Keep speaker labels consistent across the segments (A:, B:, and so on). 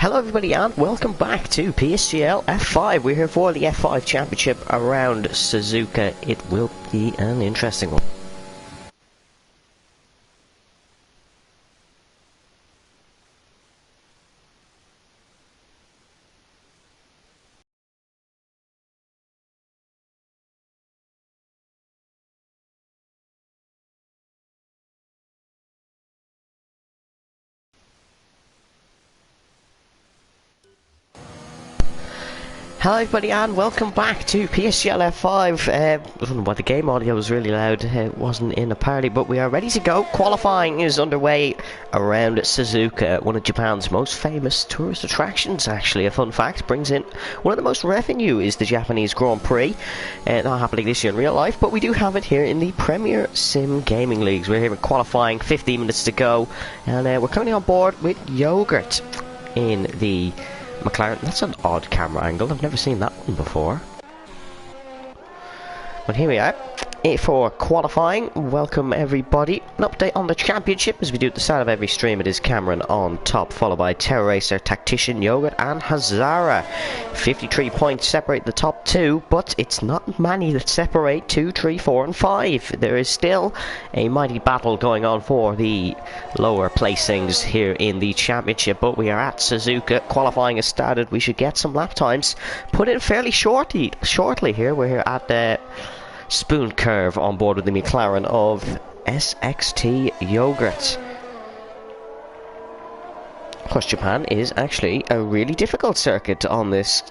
A: Hello everybody and welcome back to PSGL F5. We're here for the F5 Championship around Suzuka. It will be an interesting one. Hello everybody and welcome back to PSGL F5. I don't know why the game audio was really loud. It wasn't in a party, but we are ready to go. Qualifying is underway around Suzuka, one of Japan's most famous tourist attractions. Actually, a fun fact, brings in one of the most revenue is the Japanese Grand Prix. Not happening this year in real life, but we do have it here in the Premier Sim Gaming Leagues. We're here in qualifying, 15 minutes to go, and we're currently on board with Yogurt in the McLaren. That's an odd camera angle, I've never seen that one before. But here we are, for qualifying. Welcome everybody. An update on the championship, as we do at the start of every stream. It is Cameron on top, followed by Terror Racer, Tactician, Yogurt and Hazara. 53 points separate the top two, but it's not many that separate 2, 3, 4 and 5. There is still a mighty battle going on for the lower placings here in the championship, but we are at Suzuka. Qualifying has started. We should get some lap times put in fairly shortly here. We're here at the Spoon Curve on board with the McLaren of SXT Yogurt. Of course, Japan is actually a really difficult circuit on this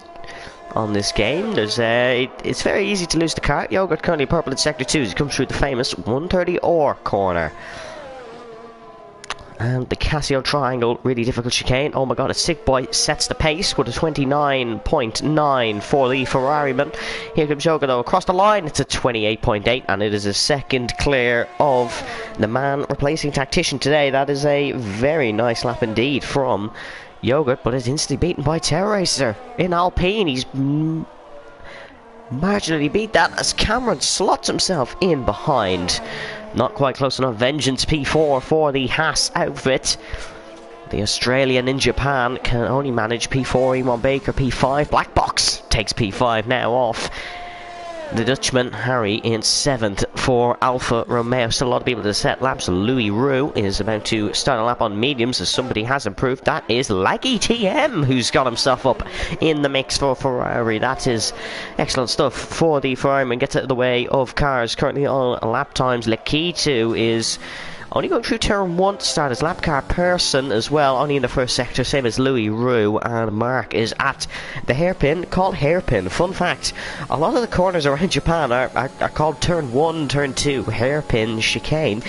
A: game. There's it's very easy to lose the car. Yogurt currently purple in sector 2 as he comes through the famous 130 or corner. And the Casio Triangle, really difficult chicane. Oh my god, a sick boy sets the pace with a 29.9 for the Ferrari-man. Here comes Yoga though across the line. It's a 28.8 and it is a second clear of the man replacing Tactician today. That is a very nice lap indeed from Yogurt, but is instantly beaten by Terror Racer in Alpine. He's marginally beat that as Cameron slots himself in behind. Not quite close enough. Vengeance P4 for the Haas outfit. The Australian in Japan can only manage P4. Ewan Baker P5. Black Box takes P5 now off the Dutchman. Harry in 7th for Alfa Romeo. Still a lot of people to set laps. Louis Roux is about to start a lap on mediums as somebody has improved. That is Laggy TM who's got himself up in the mix for Ferrari. That is excellent stuff for the Ferrari and gets out of the way of cars currently on lap times. Lakitu is only going through turn 1 to start his lap car. Person as well, only in the first sector, same as Louis Roux. And Mark is at the hairpin, called hairpin. Fun fact, a lot of the corners around Japan are called turn 1, turn 2, hairpin, chicane.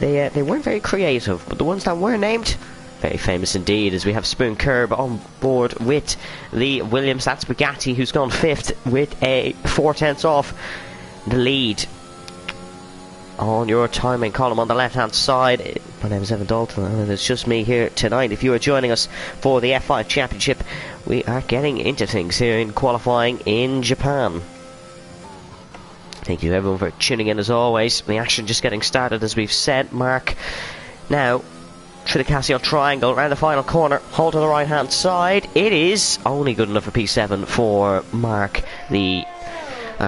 A: They weren't very creative, but the ones that were named, very famous indeed, as we have Spoon Curb on board with the Williams. That's Bugatti, who's gone 5th with a 4/10 off the lead. On your timing column on the left hand side, my name is Evan Dalton and it's just me here tonight. If you are joining us for the F5 Championship, we are getting into things here in qualifying in Japan. Thank you everyone for tuning in as always. The action just getting started as we've said. Mark now through the Casio Triangle around the final corner, hold to the right hand side. It is only good enough for P7 for Mark, the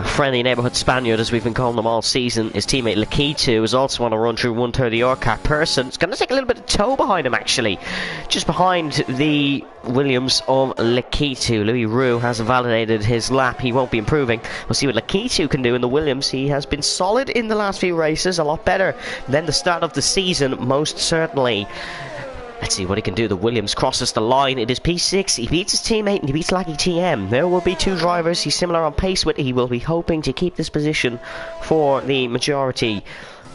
A: friendly neighbourhood Spaniard, as we've been calling them all season. His teammate Lakitu is also on a run through 130 or car. Person is going to take a little bit of tow behind him actually, just behind the Williams of Lakitu. Louis Roux has validated his lap. He won't be improving. We'll see what Lakitu can do in the Williams. He has been solid in the last few races, a lot better than the start of the season, most certainly. Let's see what he can do. The Williams crosses the line. It is P6. He beats his teammate and he beats Laggy TM. There will be two drivers he's similar on pace with. He will be hoping to keep this position for the majority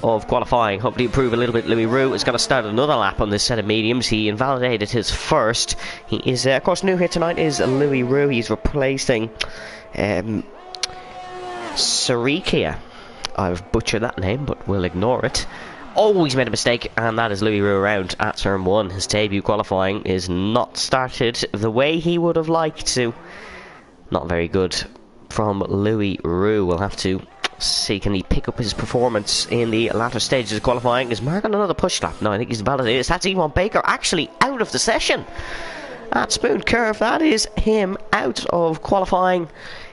A: of qualifying. Hopefully improve a little bit. Louis Roux is going to start another lap on this set of mediums. He invalidated his first. He is, of course, new here tonight is Louis Roux. He's replacing Sarikia. I've butchered that name, but we'll ignore it. Always made a mistake, and that is Louis Roux around at turn 1. His debut qualifying is not started the way he would have liked to. Not very good from Louis Roux. We'll have to see, can he pick up his performance in the latter stages of qualifying. Is Mark on another push lap? No, I think he's validated. That's Ewan Baker actually out of the session. That smooth curve, that is him out of qualifying.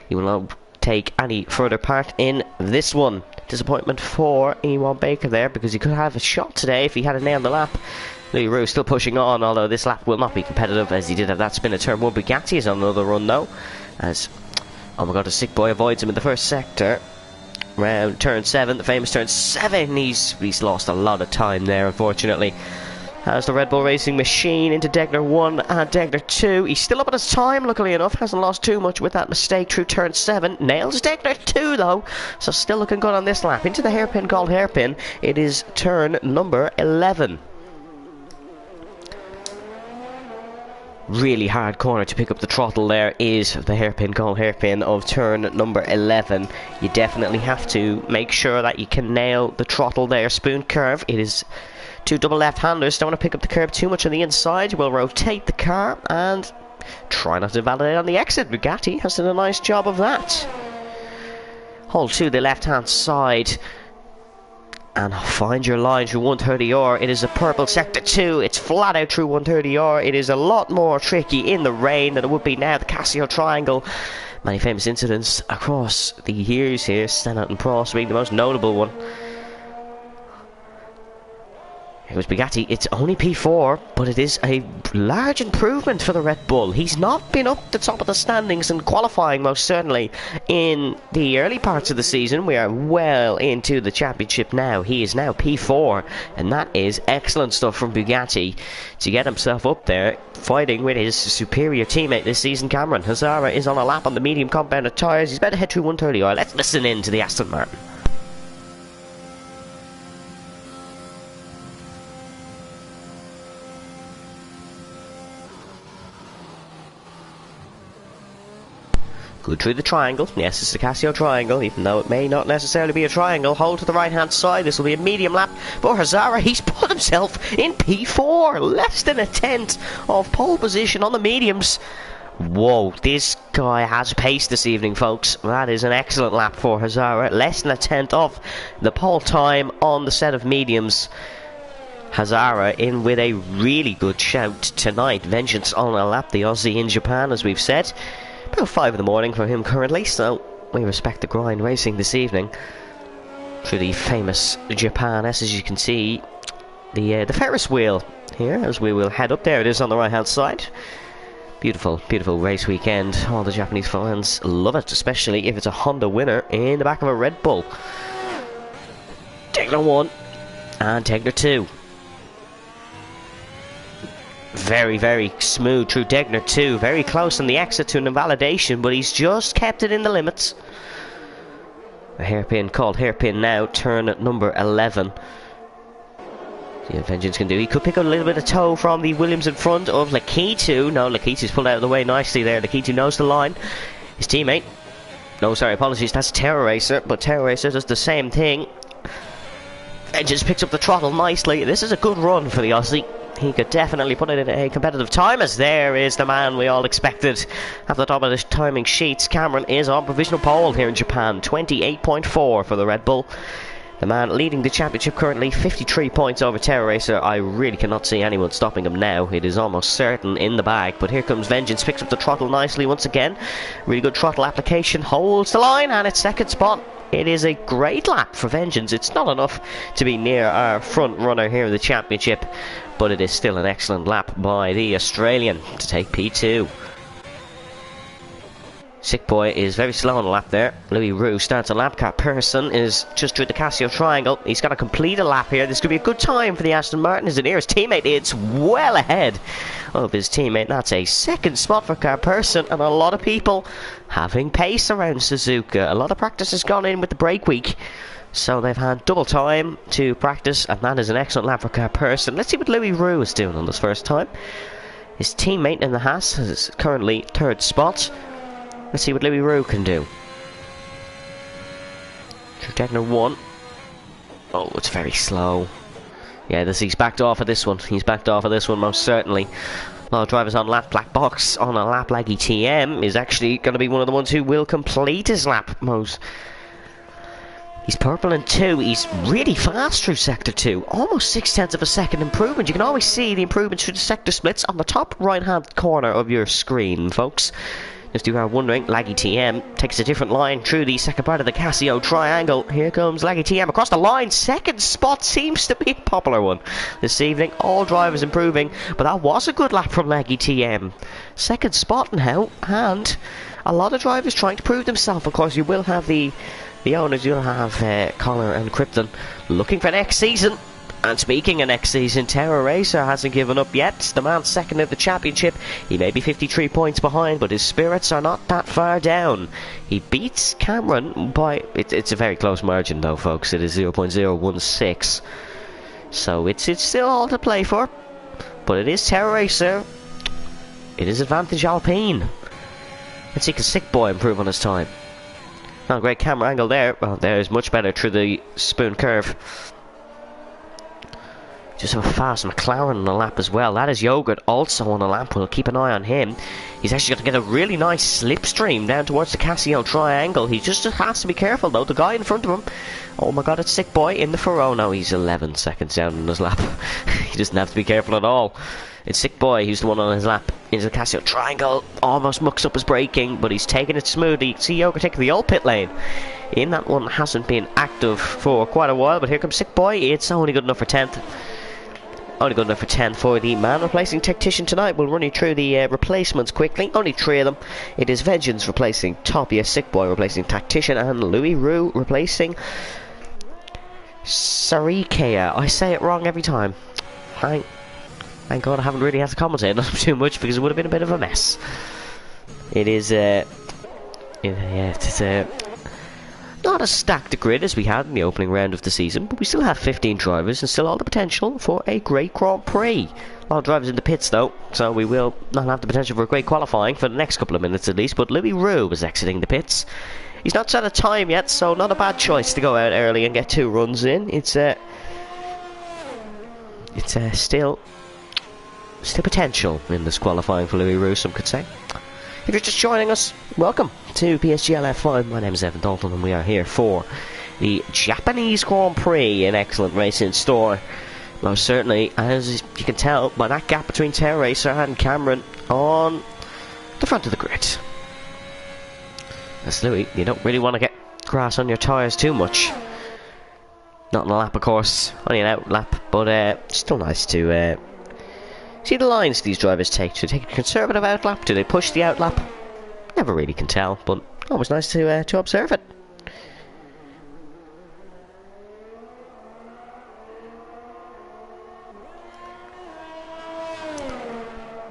A: He will not take any further part in this one. Disappointment for Ewan Baker there, because he could have a shot today if he had a nail on the lap. Louis Roux still pushing on, although this lap will not be competitive, as he did have that spin at turn 1. Bugatti is on another run though, as, oh my god, the sick boy avoids him in the first sector. Round turn 7, the famous turn 7, he's lost a lot of time there, unfortunately. Has the Red Bull Racing Machine into Degner 1 and Degner 2. He's still up on his time, luckily enough. Hasn't lost too much with that mistake through turn 7. Nails Degner 2 though, so still looking good on this lap. Into the hairpin called hairpin. It is turn number 11. Really hard corner to pick up the throttle there is the hairpin called hairpin of turn number 11. You definitely have to make sure that you can nail the throttle there. Spoon curve. It is two double left-handers. Don't want to pick up the curb too much on the inside. We'll rotate the car and try not to validate on the exit. Bugatti has done a nice job of that. Hold to the left-hand side and find your line through 130R. It is a purple sector 2. It's flat out through 130R. It is a lot more tricky in the rain than it would be now. The Casio Triangle. Many famous incidents across the years here. Stannard and Prost being the most notable one. It was Bugatti. It's only P4, but it is a large improvement for the Red Bull. He's not been up the top of the standings and qualifying, most certainly, in the early parts of the season. We are well into the championship now. He is now P4, and that is excellent stuff from Bugatti to get himself up there, fighting with his superior teammate this season, Cameron. Hazara is on a lap on the medium compounded tyres. He's about to head through 130R. Let's listen in to the Aston Martin. Good through the triangle. Yes, it's the Casio Triangle, even though it may not necessarily be a triangle. Hold to the right-hand side. This will be a medium lap for Hazara. He's put himself in P4. Less than a tenth of pole position on the mediums. Whoa, this guy has pace this evening, folks. That is an excellent lap for Hazara. Less than a tenth of the pole time on the set of mediums. Hazara in with a really good shout tonight. Vengeance on a lap, the Aussie in Japan, as we've said. About 5 in the morning for him currently, so we respect the grind racing this evening through the famous Japan S, as you can see the Ferris wheel here as we will head up there. It is on the right hand side. Beautiful, beautiful race weekend. All the Japanese fans love it, especially if it's a Honda winner in the back of a Red Bull. Degner 1 and Degner 2. Very, very smooth through Degner 2. Very close on the exit to an invalidation, but he's just kept it in the limits. A hairpin called hairpin now, turn number 11. See what Vengeance can do. He could pick up a little bit of toe from the Williams in front of Lakitu. No, Lakitu's pulled out of the way nicely there. Lakitu knows the line. His teammate. No, sorry, apologies. That's Terror Racer, but Terror Racer does the same thing. Vengeance picks up the throttle nicely. This is a good run for the Aussie. He could definitely put it in a competitive time, as there is the man we all expected. At the top of the timing sheets, Cameron is on provisional pole here in Japan. 28.4 for the Red Bull. The man leading the championship currently, 53 points over Terror Racer. I really cannot see anyone stopping him now. It is almost certain in the bag. But here comes Vengeance, picks up the throttle nicely once again. Really good throttle application, holds the line, and it's second spot. It is a great lap for Vengeance. It's not enough to be near our front runner here in the championship, but it is still an excellent lap by the Australian to take P2. Sick boy is very slow on the lap there. Louis Roux starts a lap. Car Person is just through the Casio Triangle. He's got to complete a lap here. This could be a good time for the Aston Martin. His nearest teammate, it's well ahead of his teammate. That's a second spot for Car Person, and a lot of people having pace around Suzuka. A lot of practice has gone in with the break week, so they've had double time to practice, and that is an excellent lap for Car Person. Let's see what Louis Roux is doing on this first time. His teammate in the Haas is currently third spot. Let's see what Louis Roux can do. Degner 1. Oh, it's very slow. Yeah, he's backed off of this one. He's backed off of this one, most certainly. A lot of drivers on lap black box on a lap laggy TM is actually going to be one of the ones who will complete his lap most. He's purple in 2. He's really fast through Sector 2. Almost 0.6 of a second improvement. You can always see the improvements through the sector splits on the top right-hand corner of your screen, folks. If you are wondering, Laggy TM takes a different line through the second part of the Casio triangle. Here comes Laggy TM across the line. Second spot seems to be a popular one this evening. All drivers improving, but that was a good lap from Laggy TM. Second spot now, and a lot of drivers trying to prove themselves. Of course, you will have the owners. You'll have Connor and Krypton looking for next season. And speaking of next season, Terror Racer hasn't given up yet. The man second in the championship. He may be 53 points behind, but his spirits are not that far down. He beats Cameron by... It's a very close margin though, folks. It is 0.016. So it's still all to play for. But it is Terror Racer. It is Advantage Alpine. Let's see, can Sick Boy improve on his time? Not a great camera angle there. Well, there's much better through the spoon curve. Just have a fast McLaren on the lap as well. That is Yogurt also on the lap. We'll keep an eye on him. He's actually going to get a really nice slipstream down towards the Casio triangle. He just has to be careful though. The guy in front of him, oh my god, it's Sick Boy in the Ferrari. No, he's 11 seconds down on his lap. He doesn't have to be careful at all. It's Sick Boy who's the one on his lap into the Casio triangle. Almost mucks up his braking, but he's taking it smoothly. You can see Yogurt taking the old pit lane. In that one hasn't been active for quite a while, but here comes Sick Boy. It's only good enough for 10th. Only good enough for 10 for the man replacing Tactician tonight. We'll run you through the replacements quickly. Only 3 of them. It is Vengeance replacing Topia, Sick Boy replacing Tactician, and Louis Roux replacing Sarikea. I say it wrong every time. Thank God I haven't really had to commentate on too much because it would have been a bit of a mess. It is not as stacked a grid as we had in the opening round of the season, but we still have 15 drivers and still all the potential for a great Grand Prix. A lot of drivers in the pits though, so we will not have the potential for a great qualifying for the next couple of minutes at least, but Louis Roux is exiting the pits. He's not set a time yet, so not a bad choice to go out early and get 2 runs in. It's still potential in this qualifying for Louis Roux, some could say. If you're just joining us, welcome to PSGL F5. My name is Evan Dalton and we are here for the Japanese Grand Prix. An excellent race in store. Most certainly, as you can tell by that gap between Terror Racer and Cameron on the front of the grid. That's Louis, you don't really want to get grass on your tyres too much. Not in a lap, of course, only an out lap, but still nice to see the lines these drivers take. Do they take a conservative outlap? Do they push the outlap? Never really can tell, but always nice to observe it.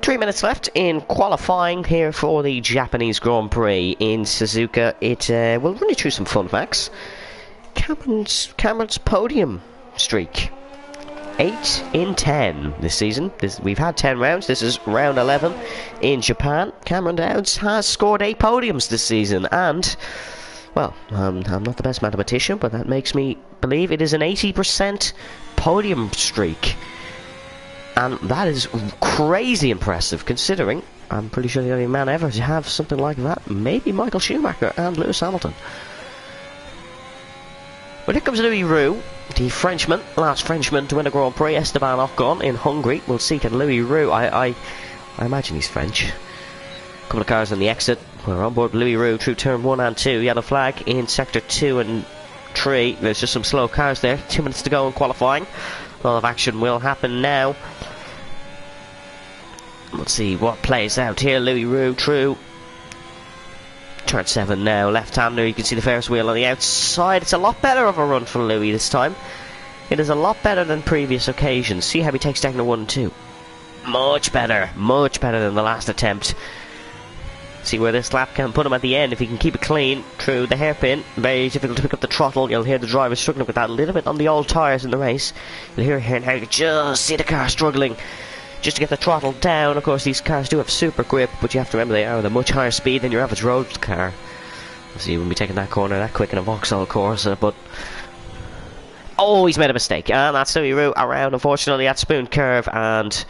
A: Three minutes left in qualifying here for the Japanese Grand Prix in Suzuka. We'll run you through some fun facts. Cameron's podium streak. 8 in 10 this season. We've had 10 rounds. This is round 11 in Japan. Cameron Downs has scored 8 podiums this season, and well, I'm not the best mathematician, but that makes me believe it is an 80% podium streak, and that is crazy impressive considering I'm pretty sure the only man ever to have something like that, maybe Michael Schumacher and Lewis Hamilton. But here comes Louis Roux, the Frenchman, last Frenchman to win a Grand Prix. Esteban Ocon in Hungary. We'll see, can Louis Roux, I imagine he's French. A couple of cars on the exit. We're on board Louis Roux through turn 1 and 2. Yellow flag in sector 2 and 3. There's just some slow cars there. 2 minutes to go in qualifying. A lot of action will happen now. Let's see what plays out here. Louis Roux through turn 7 now, left-hander. You can see the Ferris wheel on the outside. It's a lot better of a run for Louis this time. It is a lot better than previous occasions. See how he takes down the 1 and 2. Much better than the last attempt. See where this lap can put him at the end if he can keep it clean through the hairpin. Very difficult to pick up the throttle. You'll hear the driver struggling with that a little bit on the old tyres in the race. You'll hear here now, you can just see the car struggling just to get the throttle down. Of course, these cars do have super grip, but you have to remember they are at a much higher speed than your average road car. So you wouldn't be taking that corner that quick in a Vauxhall Corsa, but oh, he's made a mistake, and that's Louis Roux around, unfortunately, at Spoon Curve, and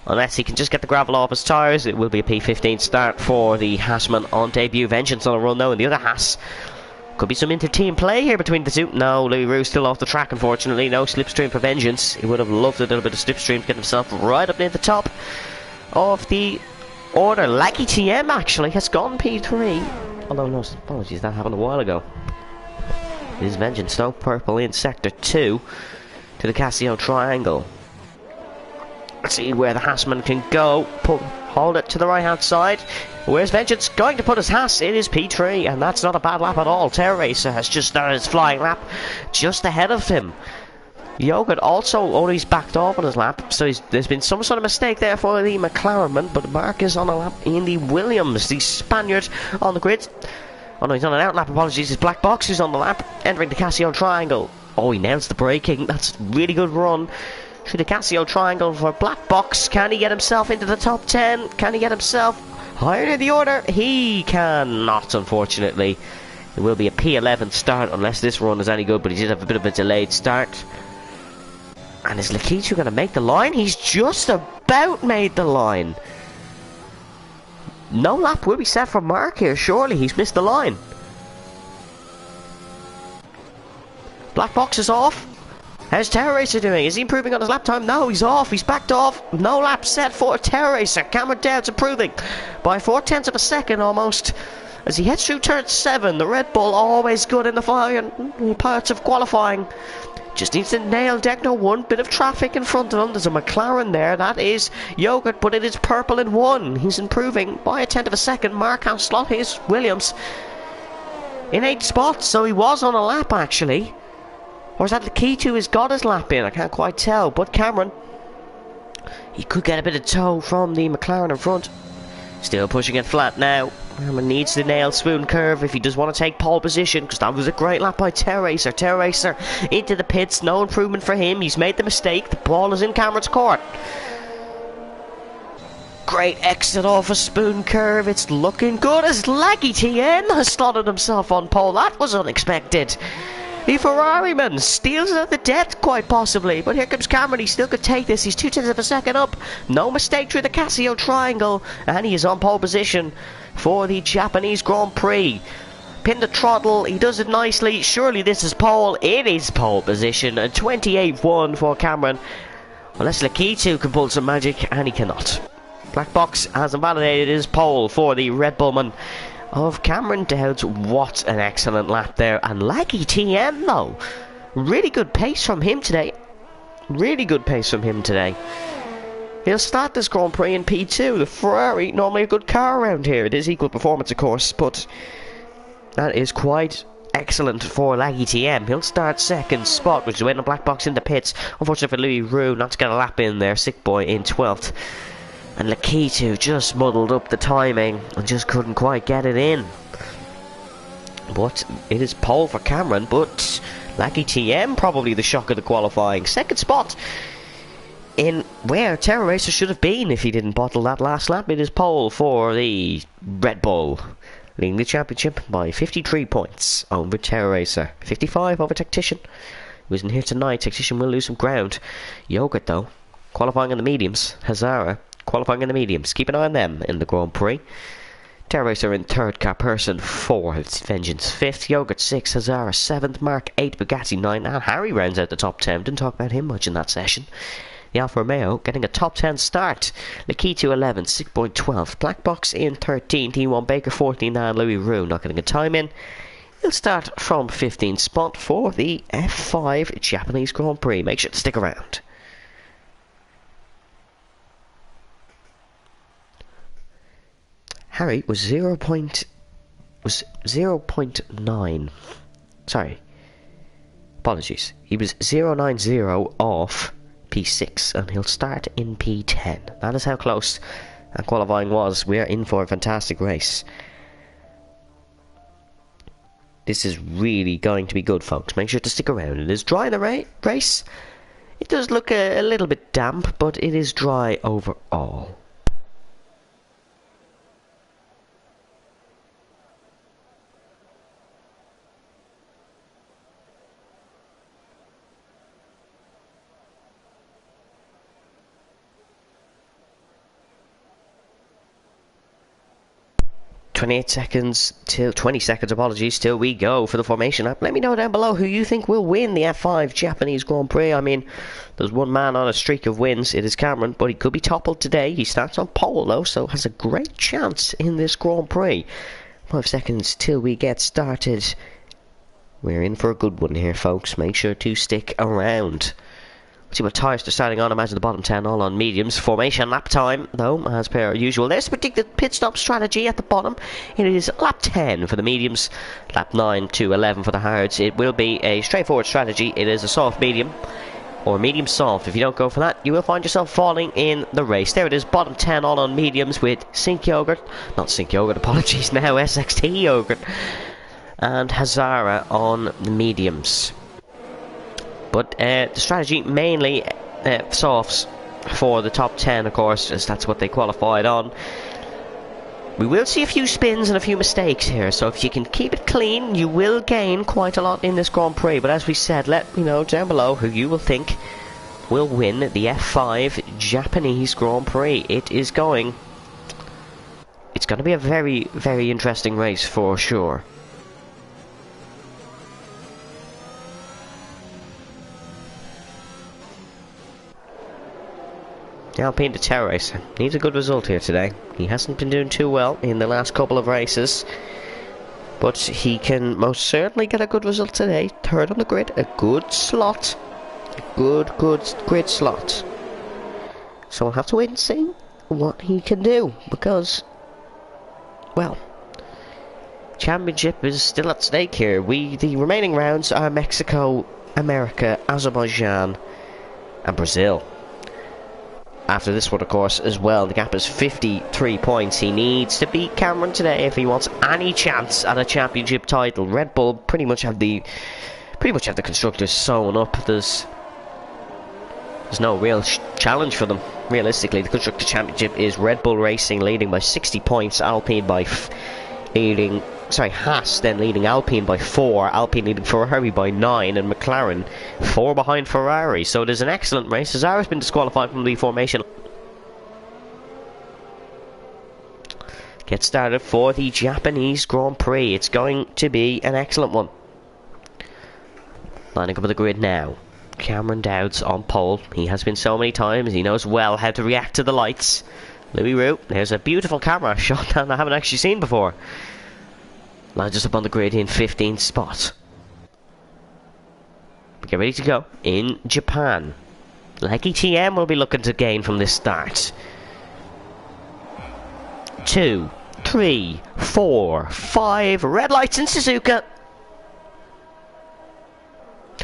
A: unless he can just get the gravel off his tyres, it will be a P15 start for the Haasman on debut. Vengeance on a run now, and the other Haas Could be some inter-team play here between the two. No, Louis Roux still off the track, unfortunately. No slipstream for vengeance. He would have loved a little bit of slipstream to get himself right up near the top of the order. Lucky TM actually has gone P3. Although, no, apologies, that happened a while ago. It is vengeance though. Purple in sector 2 to the Casio triangle. Let's see where the Hassman can go. Hold it to the right hand side. Where's Vengeance going to put his Hass? It is P3, and that's not a bad lap at all. Terror Racer has just started his flying lap just ahead of him. Yogurt also only backed off on his lap, so there's been some sort of mistake there for the McLaren, but Mark is on a lap in the Williams, the Spaniard on the grid. Oh no, he's on an out lap, apologies. His black box is on the lap, entering the Casio triangle. Oh, he nails the braking. That's a really good run through the Casio triangle for black box. Can he get himself into the top 10? Can he get himself higher in the order? He cannot, unfortunately. It will be a P11 start unless this run is any good, but he did have a bit of a delayed start. And is Lakitu going to make the line? He's just about made the line. No lap will be set for Mark here, surely. He's missed the line. Black box is off. How's Terror Racer doing? Is he improving on his lap time? No, he's off. He's backed off. No lap set for Terror Racer. Cameron Dowd's improving by 0.4 of a second almost as he heads through turn 7. The Red Bull always good in the flying parts of qualifying. Just needs to nail Decno 1. Bit of traffic in front of him. There's a McLaren there. That is Yogurt, but it is purple in 1. He's improving by 0.1 of a second. Mark has slot his Williams in 8 spots, so he was on a lap actually. Or is that the key to his got his lap in? I can't quite tell. But Cameron, he could get a bit of tow from the McLaren in front. Still pushing it flat now. Cameron needs to nail Swoon Curve if he does want to take pole position, because that was a great lap by Terror Racer. Terror Racer into the pits. No improvement for him. He's made the mistake. The ball is in Cameron's court. Great exit off a Spoon Curve. It's looking good as Laggy TN has slotted himself on pole. That was unexpected. The Ferrari man steals it at the death, quite possibly. But here comes Cameron. He still could take this. He's 0.2 of a second up. No mistake through the Casio triangle. And he is on pole position for the Japanese Grand Prix. Pin the throttle. He does it nicely. Surely this is pole. It is pole position. And 28-1 for Cameron. Unless Lakitu can pull some magic. And he cannot. Black box has invalidated his pole for the Red Bull man of Cameron Dowds. What an excellent lap there. And Laggy TM though, really good pace from him today. Really good pace from him today. He'll start this Grand Prix in P2. The Ferrari, normally a good car around here. It is equal performance of course, but that is quite excellent for Laggy TM. He'll start second spot, which is waiting on black box in the pits. Unfortunately for Louis Roux not to get a lap in there. Sick boy in 12th. And Lakitu just muddled up the timing and just couldn't quite get it in. But it is pole for Cameron, but Laggy TM probably the shock of the qualifying. Second spot in where Terror Racer should have been if he didn't bottle that last lap. It is pole for the Red Bull, leading the championship by 53 points over Terror Racer. 55 over Tactician, who isn't here tonight. Tactician will lose some ground. Yogurt though, qualifying in the mediums. Hazara qualifying in the mediums. Keep an eye on them in the Grand Prix. Terror Racer in 3rd, Carperson 4th, Vengeance 5th, Yogurt 6th, Hazara 7th, Mark 8th, Bugatti 9th, and Harry rounds out the top 10. Didn't talk about him much in that session. The Alfa Romeo getting a top 10 start. Lakitu 11th, Sickboy 12th, Black Box in 13th, T1 Baker 14th, and Louis Roux not getting a time in. He'll start from 15th spot for the F5 Japanese Grand Prix. Make sure to stick around. Harry was 0.9. Sorry. Apologies. He was 0.90 off P6 and he'll start in P10. That is how close that qualifying was. We are in for a fantastic race. This is really going to be good, folks. Make sure to stick around. It is dry in the race. It does look a little bit damp, but it is dry overall. 28 seconds till 20 seconds, apologies, till we go for the formation lap. Let me know down below who you think will win the F5 Japanese Grand Prix. I mean, there's one man on a streak of wins. It is Cameron, but he could be toppled today. He starts on pole though, so has a great chance in this Grand Prix. 5 seconds till we get started. We're in for a good one here, folks. Make sure to stick around. Let's see what tyres they're starting on. Imagine the bottom 10 all on mediums. Formation lap time, though, as per usual. There's a predicted pit stop strategy at the bottom. It is lap 10 for the mediums, lap 9 to 11 for the hards. It will be a straightforward strategy. It is a soft medium, or medium soft. If you don't go for that, you will find yourself falling in the race. There it is, bottom 10 all on mediums with Sink Yogurt. Not Sink Yogurt, apologies, now SXT Yogurt. And Hazara on the mediums. But the strategy mainly softs for the top 10, of course, as that's what they qualified on. We will see a few spins and a few mistakes here, so if you can keep it clean, you will gain quite a lot in this Grand Prix. But as we said, let me know down below who you will think will win the F5 Japanese Grand Prix. It's going to be a very, very interesting race for sure. Alpine to Terra Racer needs a good result here today. He hasn't been doing too well in the last couple of races, but he can most certainly get a good result today. Third on the grid, a good slot, a good grid slot. So we'll have to wait and see what he can do, because, well, championship is still at stake here. The remaining rounds are Mexico, America, Azerbaijan, and Brazil. After this one, of course, as well, the gap is 53 points. He needs to beat Cameron today if he wants any chance at a championship title. Red Bull pretty much have the constructors sewn up. There's no real challenge for them. Realistically, the constructor championship is Red Bull Racing leading by 60 points, Alpine by Haas then leading Alpine by 4, Alpine leading Ferrari by 9, and McLaren 4 behind Ferrari. So it is an excellent race. Hazara's been disqualified from the formation. Get started for the Japanese Grand Prix. It's going to be an excellent one. Lining up on the grid now. Cameron Dowds on pole. He has been so many times. He knows well how to react to the lights. Louis Roux. There's a beautiful camera shot that I haven't actually seen before. Lines us up on the grid in 15th spot. Get ready to go in Japan. Leggy TM will be looking to gain from this start. 2, 3, 4, 5. Red lights in Suzuka.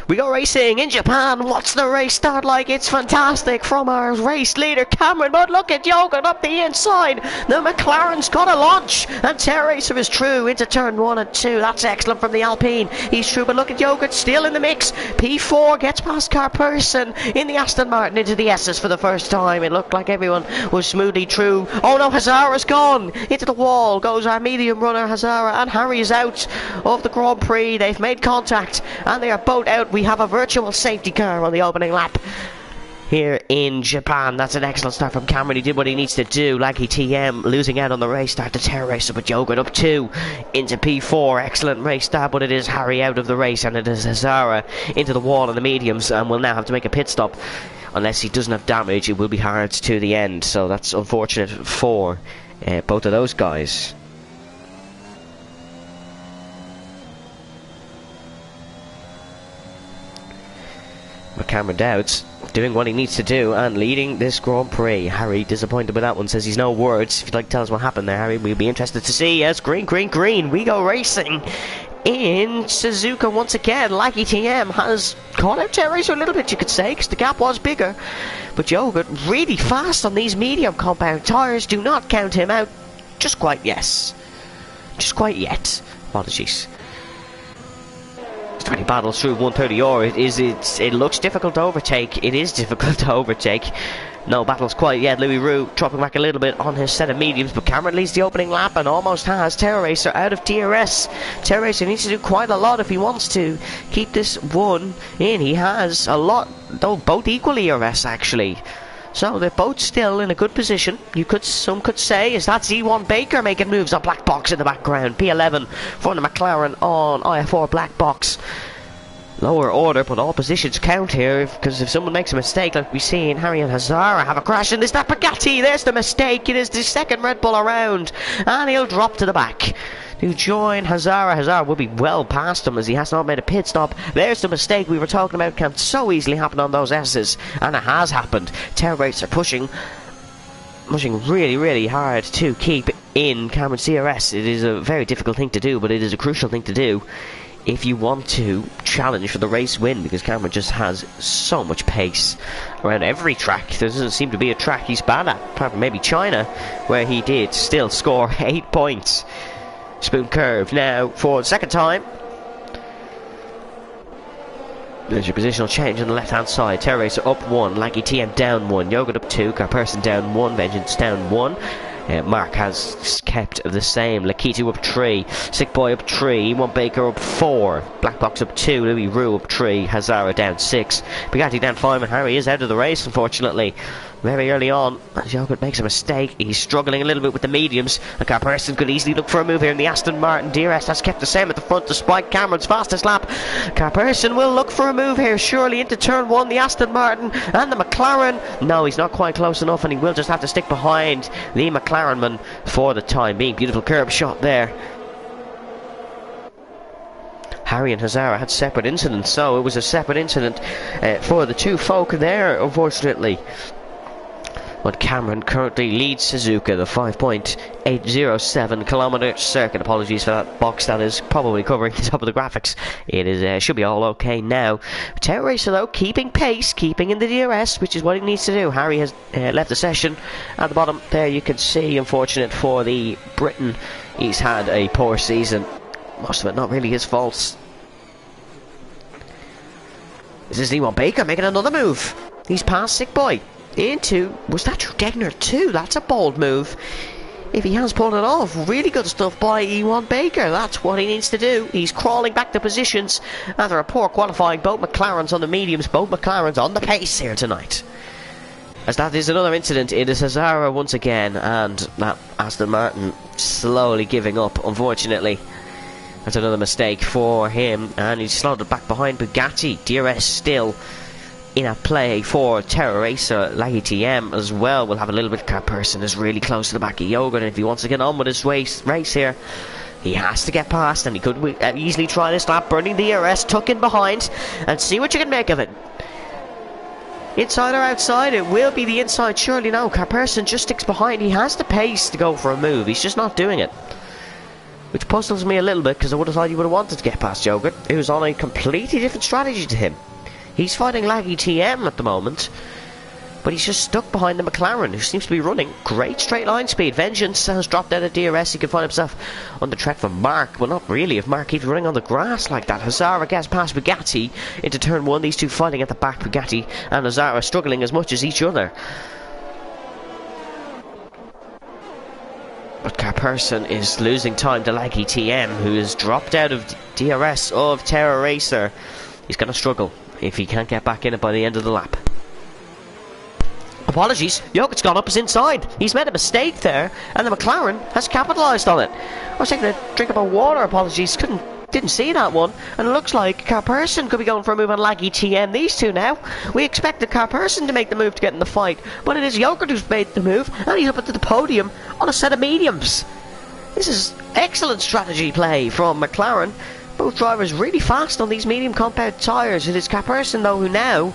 A: We go racing in Japan. What's the race start like? It's fantastic from our race leader Cameron, but look at Yogurt up the inside. The McLaren's got a launch, and Terra Racer is true into turn 1 and 2. That's excellent from the Alpine. He's true, but look at Yogurt still in the mix. P4 gets past Carperson in the Aston Martin into the S's for the first time. It looked like everyone was smoothly true. Oh no, Hazara's gone into the wall. Goes our medium runner Hazara, and Harry is out of the Grand Prix. They've made contact, and they are both out. We have a virtual safety car on the opening lap here in Japan. That's an excellent start from Cameron. He did what he needs to do. Laggy TM losing out on the race start to Terra Racer, but Yogurt up 2 into P4. Excellent race start, but it is Harry out of the race, and it is Hazara into the wall in the mediums, and will now have to make a pit stop. Unless he doesn't have damage, it will be hard to the end, so that's unfortunate for both of those guys. But Cameron Dowds doing what he needs to do and leading this Grand Prix. Harry disappointed with that one, says he's no words. If you'd like to tell us what happened there, Harry, we'd be interested to see. Yes, green. We go racing in Suzuka once again. Laggy TM has caught out Terra Racer a little bit, you could say, because the gap was bigger. But Yogurt really fast on these medium compound tyres. Do not count him out just quite yet. Apologies. 20 battles through 130R. It looks difficult to overtake. It is difficult to overtake. No battles quite yet. Louis Roux dropping back a little bit on his set of mediums, but Cameron leads the opening lap and almost has Terra Racer out of DRS. Terra Racer needs to do quite a lot if he wants to keep this one in. He has a lot, though both equally DRS actually. So they're both still in a good position. Some could say, is that Z1 Baker making moves on black box in the background. P11 for the McLaren on IF4 black box. Lower order, but all positions count here, because if someone makes a mistake, like we've seen Harry and Hazara have a crash, and is that Bugatti? There's the mistake. It is the second Red Bull around, and he'll drop to the back to join Hazara. Hazara will be well past him as he has not made a pit stop. There's the mistake we were talking about. Can so easily happen on those S's, and it has happened. Terror Rates are pushing really, really hard to keep in Cameron CRS. It is a very difficult thing to do, but it is a crucial thing to do if you want to challenge for the race win, because Cameron just has so much pace around every track. There doesn't seem to be a track he's bad at, apart from maybe China, where he did still score 8 points. Spoon curve now for the second time. There's your positional change on the left hand side. Terror Racer up 1, Laggy TM down 1, Yogurt up 2, Carperson down 1, Vengeance down 1. Mark has kept the same. Lakitu up 3, Sick Boy up 3, E1 Baker up 4, Black Box up 2, Louis Roux up 3, Hazara down 6, Bugatti down 5, and Harry is out of the race, unfortunately. Very early on, as Yogurt makes a mistake, he's struggling a little bit with the mediums, and Carperson could easily look for a move here in the Aston Martin. DRS has kept the same at the front despite Cameron's fastest lap. Carperson will look for a move here, surely into turn 1, the Aston Martin and the McLaren. No, he's not quite close enough, and he will just have to stick behind the McLaren man for the time being. Beautiful curb shot there. Harry and Hazara had separate incidents, so it was a separate incident for the two folk there, unfortunately. But Cameron currently leads Suzuka, the 5.807 kilometre circuit. Apologies for that box that is probably covering the top of the graphics. It is should be all okay now. Terror Racer though keeping pace, keeping in the DRS, which is what he needs to do. Harry has left the session. At the bottom there you can see, unfortunate for the Briton, he's had a poor season. Most of it not really his fault. This is E1 Baker making another move. He's past Sick Boy. Into, was that Degner too? That's a bold move. If he has pulled it off, really good stuff by E1 Baker. That's what he needs to do. He's crawling back to positions after a poor qualifying. Both McLarens on the mediums, both McLarens on the pace here tonight. As that is another incident, it is Hazara once again, and that Aston Martin slowly giving up, unfortunately. That's another mistake for him, and he's slowed it back behind Bugatti. DRS still in a play for Terror Racer. Laggy TM as well will have a little bit. Carperson is really close to the back of Yogurt, and if he wants to get on with his race here, he has to get past, and he could easily try this lap, burning the DRS, tuck in behind, and see what you can make of it. Inside or outside? It will be the inside, surely. No, Carperson just sticks behind. He has the pace to go for a move, he's just not doing it, which puzzles me a little bit, because I would have thought he would have wanted to get past Yogurt. It was on a completely different strategy to him. He's fighting Laggy TM at the moment, but he's just stuck behind the McLaren, who seems to be running great straight line speed. Vengeance has dropped out of DRS. He can find himself on the track from Mark. Well, not really, if Mark keeps running on the grass like that. Hazara gets past Bugatti into turn 1. These two fighting at the back, Bugatti and Hazara struggling as much as each other. But Carperson is losing time to Laggy TM, who has dropped out of DRS of Terror Racer. He's going to struggle if he can't get back in it by the end of the lap. Apologies, Yogurt's gone up his inside. He's made a mistake there, and the McLaren has capitalised on it. I was taking a drink of my water, apologies, didn't see that one, and it looks like Carperson could be going for a move on Laggy TM. These two now, we expected Carperson to make the move to get in the fight, but it is Yogurt who's made the move, and he's up at the podium on a set of mediums. This is excellent strategy play from McLaren. Both drivers really fast on these medium compound tyres. It is Carperson though who now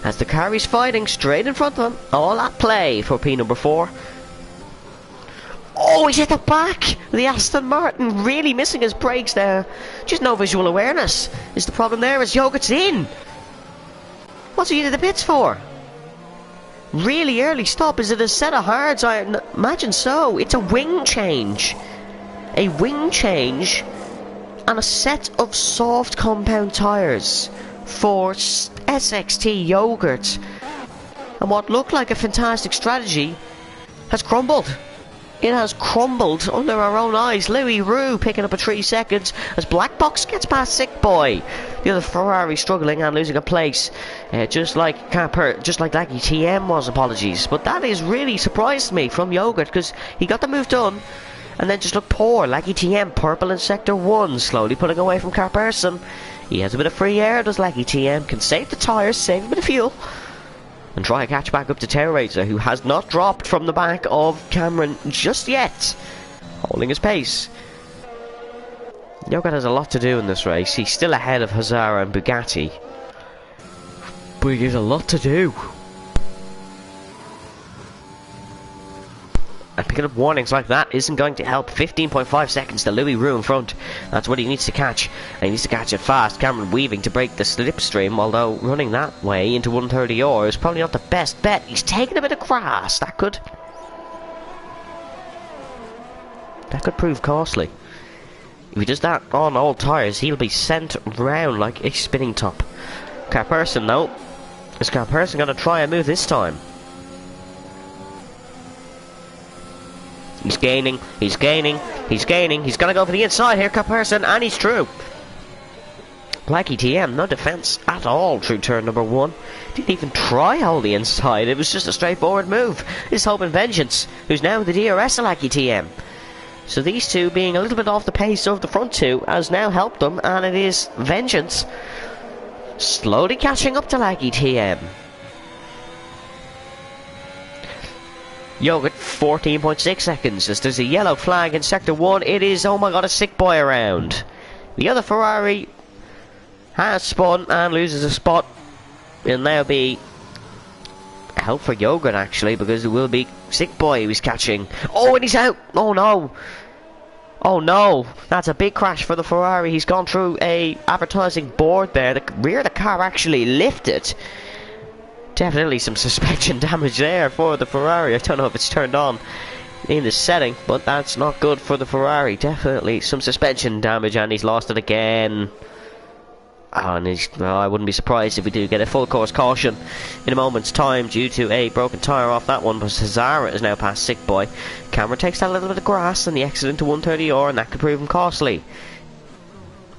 A: has the car he's fighting straight in front of him. All at play for P number 4. Oh, he's hit the back! The Aston Martin really missing his brakes there. Just no visual awareness is the problem there as Yogurt's in. What's he in the pits for? Really early stop. Is it a set of hards? I imagine so. It's a wing change. A wing change and a set of soft compound tyres for SXT Yogurt. And what looked like a fantastic strategy has crumbled. It has crumbled under our own eyes. Louis Roux picking up a 3 seconds as Black Box gets past Sick Boy. The other Ferrari struggling and losing a place, just like Lucky TM was. Apologies, but that is really surprised me from Yogurt because he got the move done and then just looked poor. Lucky TM purple in sector 1, slowly pulling away from Carperson. He has a bit of free air, does Lucky TM, can save the tyres, save a bit of fuel, and try a catch back up to Terrorizer, who has not dropped from the back of Cameron just yet, holding his pace. Yogurt has a lot to do in this race. He's still ahead of Hazara and Bugatti, but he has a lot to do. And picking up warnings like that isn't going to help. 15.5 seconds to Louis Roux in front. That's what he needs to catch. And he needs to catch it fast. Cameron weaving to break the slipstream, although running that way into 130R is probably not the best bet. He's taking a bit of grass. That could prove costly. If he does that on old tyres, he'll be sent round like a spinning top. Carperson, though. Is Carperson going to try a move this time? He's gaining, he's gaining, he's gaining. He's going to go for the inside here, Carperson, and he's through. Lucky TM, no defence at all through turn number 1. Didn't even try hold the inside. It was just a straightforward move. It's Hope and Vengeance, who's now the DRS of Lucky TM. So these two being a little bit off the pace of the front two has now helped them, and it is Vengeance slowly catching up to Lucky TM. Yogurt 14.6 seconds as there's a yellow flag in sector 1. It is, oh my god, a Sick Boy around. The other Ferrari has spun and loses a spot. It'll now be help for Yogurt actually, because it will be Sick Boy who's catching. Oh, and he's out. Oh no. Oh no, that's a big crash for the Ferrari. He's gone through a advertising board there. The rear of the car actually lifted. Definitely some suspension damage there for the Ferrari. I don't know if it's turned on in the setting, but that's not good for the Ferrari. Definitely some suspension damage, and he's lost it again. Oh, and I wouldn't be surprised if we do get a full course caution in a moment's time due to a broken tyre off that one. But Hazara is now past Sick Boy. Cameron takes that little bit of grass and the exit into 130R, and that could prove him costly.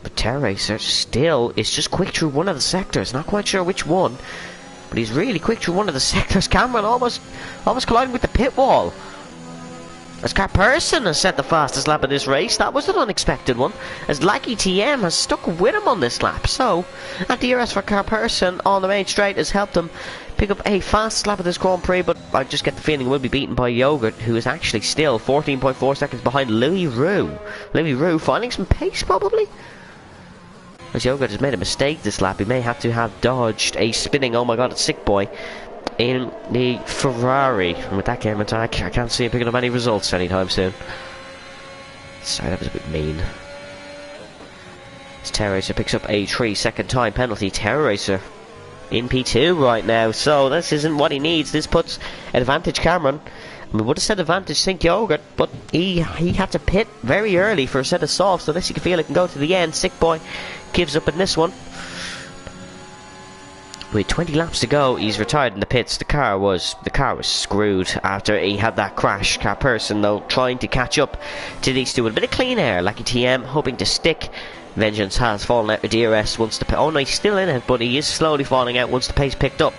A: But Terrorizer still is just quick through one of the sectors. Not quite sure which one, but he's really quick through one of the sectors. Cameron almost colliding with the pit wall. As Carperson has set the fastest lap of this race. That was an unexpected one, as Lucky TM has stuck with him on this lap. So, at DRS for Carperson on the main straight has helped him pick up a fast lap of this Grand Prix, but I just get the feeling he will be beaten by Yogurt, who is actually still 14.4 seconds behind Louis Roux. Louis Roux finding some pace, probably? As Yogurt has made a mistake this lap. He may have to have dodged a spinning, oh my god, it's Sick Boy in the Ferrari. And with that game attack, I can't see him picking up any results anytime soon. Sorry, that was a bit mean. As Terrorizer picks up a 3-second time penalty. Terrorizer in P2 right now, so this isn't what he needs. This puts advantage Cameron. We would have said advantage Sync Yogurt, but he had to pit very early for a set of softs, so unless you can feel it can go to the end. Sick Boy gives up in this one. With 20 laps to go, he's retired in the pits. The car was screwed after he had that crash. Carperson, though, trying to catch up to these two with a bit of clean air. Lucky TM hoping to stick. Vengeance has fallen out of DRS once the oh no, he's still in it, but he is slowly falling out once the pace picked up.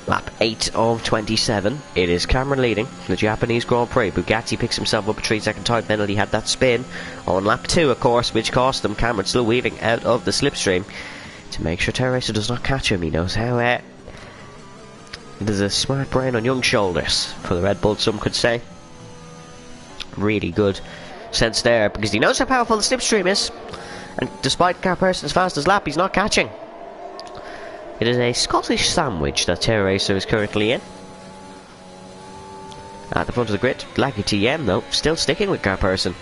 A: Lap 8 of 27. It is Cameron leading the Japanese Grand Prix. Bugatti picks himself up a 3-second time penalty. Had that spin on lap 2, of course, which cost him. Cameron still weaving out of the slipstream to make sure Terrorizer does not catch him. He knows how there's a smart brain on young shoulders for the Red Bull, some could say. Really good sense there, because he knows how powerful the slipstream is, and despite Carperson's fastest lap, he's not catching. It is a Scottish sandwich that Terrorizer is currently in. At the front of the grid, Lucky TM though, still sticking with Carperson.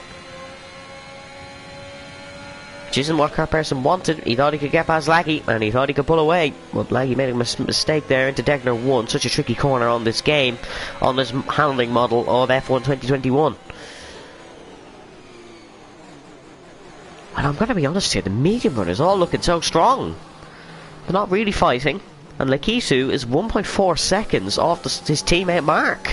A: which isn't what Carperson wanted. He thought he could get past Laggy, and he thought he could pull away. But Laggy made a mistake there into Degner 1. Such a tricky corner on this game, on this handling model of F1 2021. And I'm going to be honest here, the medium runners all looking so strong. They're not really fighting. And Lakisu is 1.4 seconds off his teammate Mark.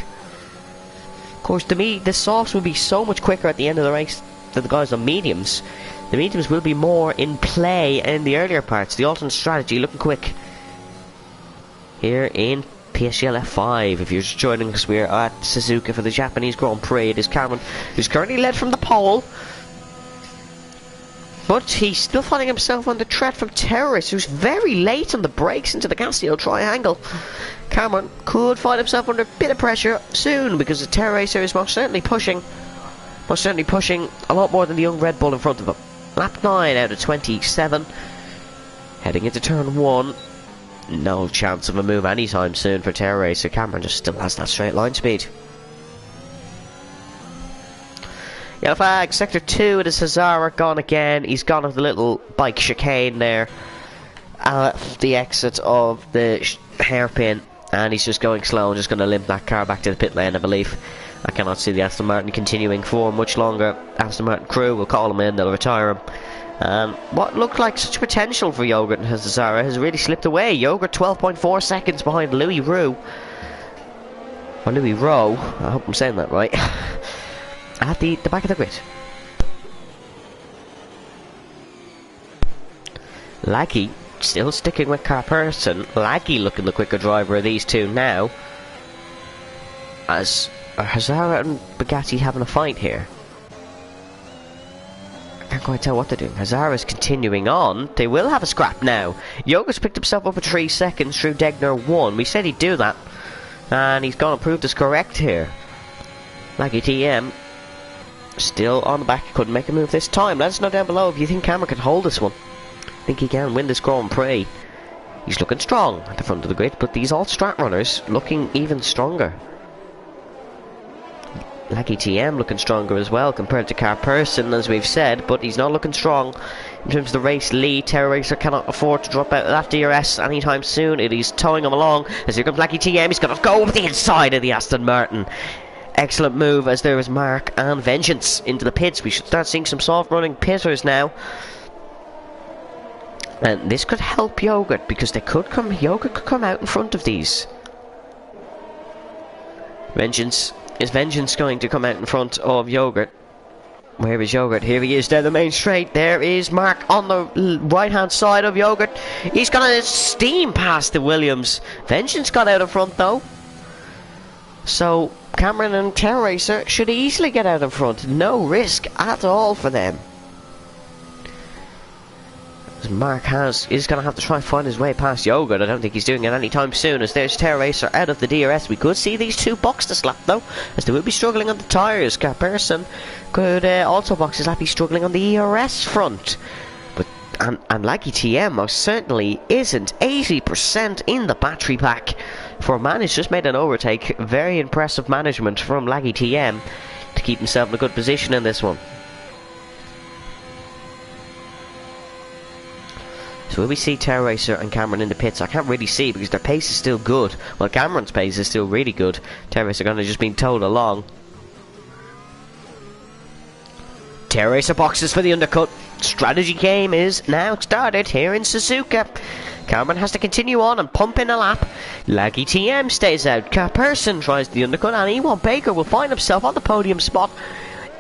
A: Of course, to me, the softs will be so much quicker at the end of the race than the guys on mediums. The mediums will be more in play in the earlier parts. The alternate strategy looking quick. Here in PSGL F5, if you're just joining us, we're at Suzuka for the Japanese Grand Prix. It is Cameron, who's currently led from the pole. But he's still finding himself under threat from Terrorist, who's very late on the brakes into the gas seal triangle. Cameron could find himself under a bit of pressure soon, because the Terrorist is most certainly pushing a lot more than the young Red Bull in front of him. Lap 9 out of 27. Heading into turn 1. No chance of a move anytime soon for Terrorist, so Cameron just still has that straight line speed. Yellow flag, sector 2, it is Hazara gone again. He's gone off the little bike chicane there at the exit of the hairpin, and he's just going slow and just going to limp that car back to the pit lane, I believe. I cannot see the Aston Martin continuing for much longer. Aston Martin crew will call him in, they'll retire him. What looked like such potential for Yogurt and Hazara has really slipped away. Yogurt 12.4 seconds behind Louis Roux. Or Louis Rowe, I hope I'm saying that right. At the back of the grid. Laggy still sticking with Carperson. Laggy looking the quicker driver of these two now. As Hazara and Bugatti having a fight here. I can't quite tell what they're doing. Hazara's continuing on. They will have a scrap now. Yoga's picked himself up at 3 seconds through Degner 1. We said he'd do that. And he's gonna prove this correct here. Laggy TM. Still on the back, couldn't make a move this time. Let us know down below if you think Cameron can hold this one. Think he can win this Grand Prix. He's looking strong at the front of the grid, but these all strat runners looking even stronger. Laggy TM looking stronger as well compared to Carperson, as we've said, but he's not looking strong in terms of the race lead. Terror Racer cannot afford to drop out of that DRS anytime soon. It is towing him along as here comes Laggy TM. He's going to go over the inside of the Aston Martin. Excellent move as there is Mark and Vengeance into the pits. We should start seeing some soft running pitters now. And this could help Yogurt because Yogurt could come out in front of these. Vengeance. Is Vengeance going to come out in front of Yogurt? Where is Yogurt? Here he is down the main straight. There is Mark on the right hand side of Yogurt. He's gonna steam past the Williams. Vengeance got out in front though. So Cameron and Terror Racer should easily get out in front. No risk at all for them. Mark is going to have to try and find his way past Yogurt. I don't think he's doing it anytime soon, as there's Terror Racer out of the DRS. We could see these two box this lap though, as they will be struggling on the tyres. Carperson could also box his lap. He's struggling on the ERS front. But and Laggy TM most certainly isn't. 80% in the battery pack for a man who's just made an overtake. Very impressive management from Laggy TM to keep himself in a good position in this one. So will we see Terror Racer and Cameron in the pits? I can't really see because their pace is still good. Well, Cameron's pace is still really good. Terror Racer going to just been towed along. Terror Racer boxes for the undercut. Strategy game is now started here in Suzuka. Cameron has to continue on and pump in a lap. Laggy TM stays out. Carperson tries the undercut, and Ewan Baker will find himself on the podium spot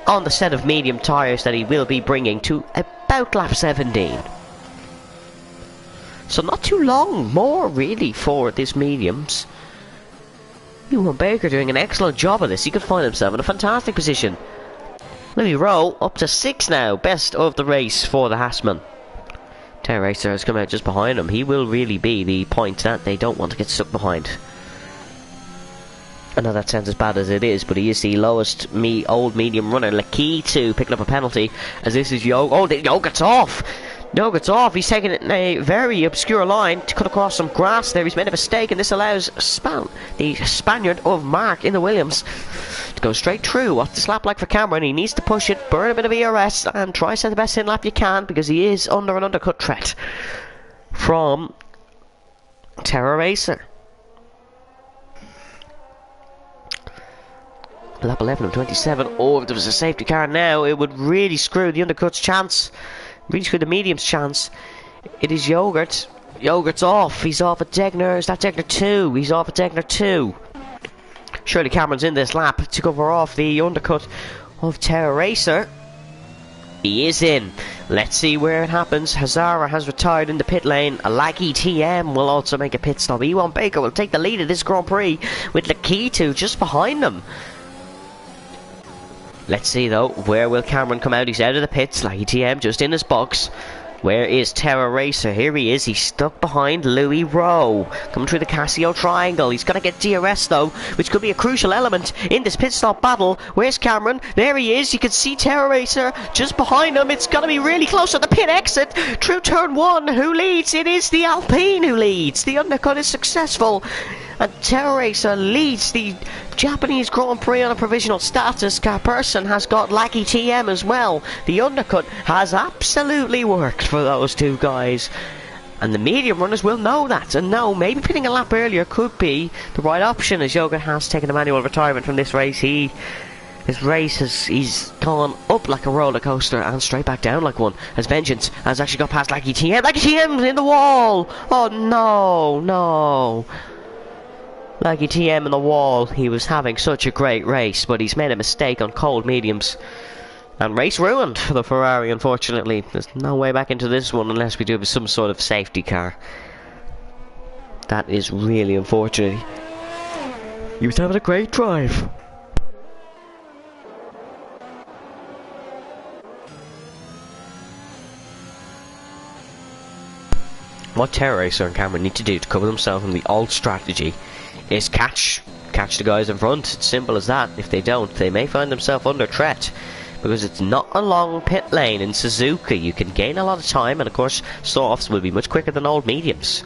A: on the set of medium tyres that he will be bringing to about lap 17. So not too long more really for this mediums. Ewan Baker doing an excellent job of this. He could find himself in a fantastic position. Louis Rowe up to 6 now. Best of the race for the Hassman. Terror Racer has come out just behind him. He will really be the point that they don't want to get stuck behind. I know that sounds as bad as it is, but he is the lowest old medium runner. Lakitu picking up a penalty as this is Yogurt. Oh, Yogurt's off! No, it's off. He's taken it in a very obscure line to cut across some grass there. He's made a mistake, and this allows the Spaniard of Mark in the Williams to go straight through. What's the slap like for Cameron? He needs to push it, burn a bit of ERS, and try to set the best in lap you can, because he is under an undercut threat from Terra Racer. Lap 11 of 27. Oh, if there was a safety car now, it would really screw the undercut's chance. Really screw the medium's chance. It is Yogurt. Yogurt's off. He's off at Degner. Is that Degner 2? He's off at Degner 2. Surely Cameron's in this lap to cover off the undercut of Terra Racer. He is in. Let's see where it happens. Hazara has retired in the pit lane. A laggy TM will also make a pit stop. Ewan Baker will take the lead of this Grand Prix with Lakitu just behind them. Let's see though, where will Cameron come out? He's out of the pits, like TM, just in his box. Where is Terra Racer? Here he is, he's stuck behind Louis Rowe. Coming through the Casio triangle. He's got to get DRS though, which could be a crucial element in this pit stop battle. Where's Cameron? There he is, you can see Terra Racer just behind him. It's going to be really close at the pit exit. Through turn 1, who leads? It is the Alpine who leads. The undercut is successful. And Terra Racer leads the Japanese Grand Prix on a provisional status. Carperson has got laggy TM as well. The undercut has absolutely worked for those two guys. And the medium runners will know that. And no, maybe pitting a lap earlier could be the right option, as Yoga has taken a manual retirement from this race. His race he's gone up like a roller coaster and straight back down like one, as Vengeance has actually got past laggy TM. Laggy TM's in the wall! Oh no. Laggy TM in the wall. He was having such a great race, but he's made a mistake on cold mediums. And race ruined for the Ferrari, unfortunately. There's no way back into this one unless we do some sort of safety car. That is really unfortunate. He was having a great drive. What Terra Racer and Cameron need to do to cover themselves from the old strategy is catch the guys in front. It's simple as that. If they don't, they may find themselves under threat, because it's not a long pit lane in Suzuka. You can gain a lot of time, and of course softs will be much quicker than old mediums,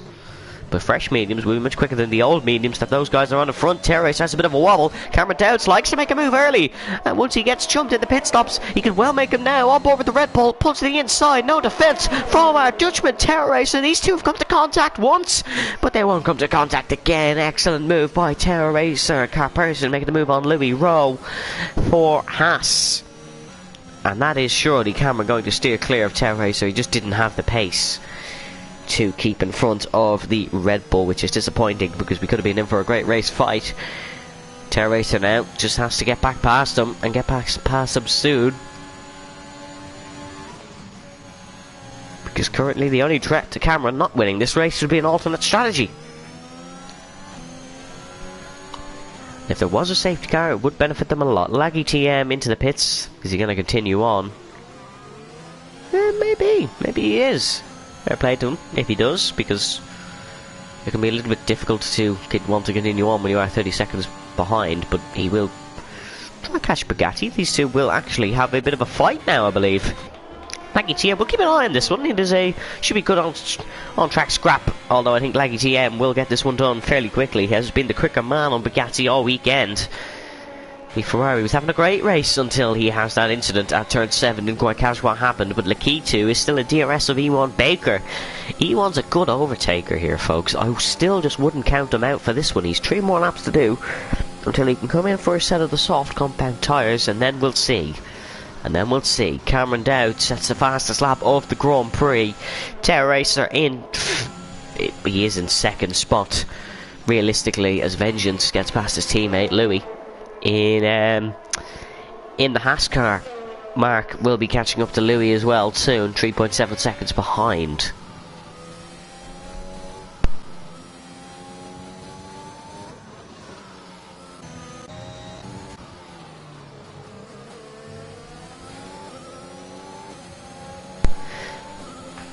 A: but fresh mediums will be much quicker than the old mediums that those guys are on the front. Terra Racer has a bit of a wobble. Cameron Dowds likes to make a move early, and once he gets jumped in the pit stops, he can well make him now. On board with the Red Bull, pulls to the inside, no defence from our Dutchman Terra Racer. These two have come to contact once, but they won't come to contact again. Excellent move by Terra Racer. Carperson making the move on Louis Rowe for Haas. And that is surely Cameron going to steer clear of Terra Racer. He just didn't have the pace to keep in front of the Red Bull, which is disappointing, because we could have been in for a great race fight. Terra Racer now just has to get back past him, and get past him soon, because currently the only threat to Cameron not winning this race would be an alternate strategy. If there was a safety car, it would benefit them a lot. Laggy TM into the pits. Is he going to continue on? Maybe he is. Fair play to him if he does, because it can be a little bit difficult to want to continue on when you are 30 seconds behind, but he will try to catch Bugatti. These two will actually have a bit of a fight now, I believe. Laggy TM, we'll keep an eye on this one. It is should be good on track scrap, although I think Laggy TM will get this one done fairly quickly. He has been the quicker man on Bugatti all weekend. The Ferrari was having a great race until he has that incident at turn 7. Didn't quite catch what happened, but Lakitu is still a DRS of Ewan Baker. Ewan's a good overtaker here, folks. I still just wouldn't count him out for this one. He's 3 more laps to do until he can come in for a set of the soft compound tyres, and then we'll see. Cameron Dowd sets the fastest lap of the Grand Prix. Terra Racer he is in second spot, realistically, as Vengeance gets past his teammate Louis. In the Haas car, Mark will be catching up to Louis as well soon, 3.7 seconds behind.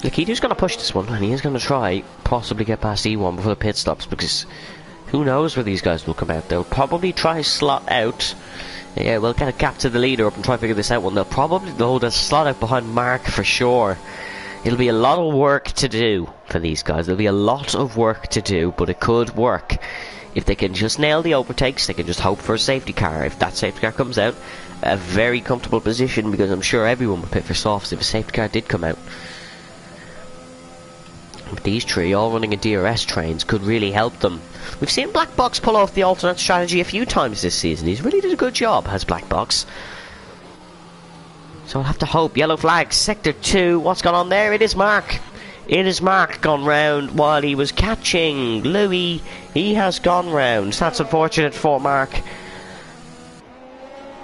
A: Lakitu's going to push this one, and he is going to try possibly get past E1 before the pit stops, because who knows where these guys will come out. They'll probably try slot out. Yeah, we'll get a gap to the leader up and try to figure this out. They'll probably hold a slot out behind Mark for sure. It'll be a lot of work to do for these guys. There'll be a lot of work to do, but it could work. If they can just nail the overtakes, they can just hope for a safety car. If that safety car comes out, a very comfortable position, because I'm sure everyone would pit for softs if a safety car did come out. But these three, all running in DRS trains, could really help them. We've seen Black Box pull off the alternate strategy a few times this season. He's really did a good job, has Black Box. So I'll have to hope. Yellow flag, sector 2. What's gone on there? It is Mark. It is Mark gone round while he was catching Louis. He has gone round. That's unfortunate for Mark,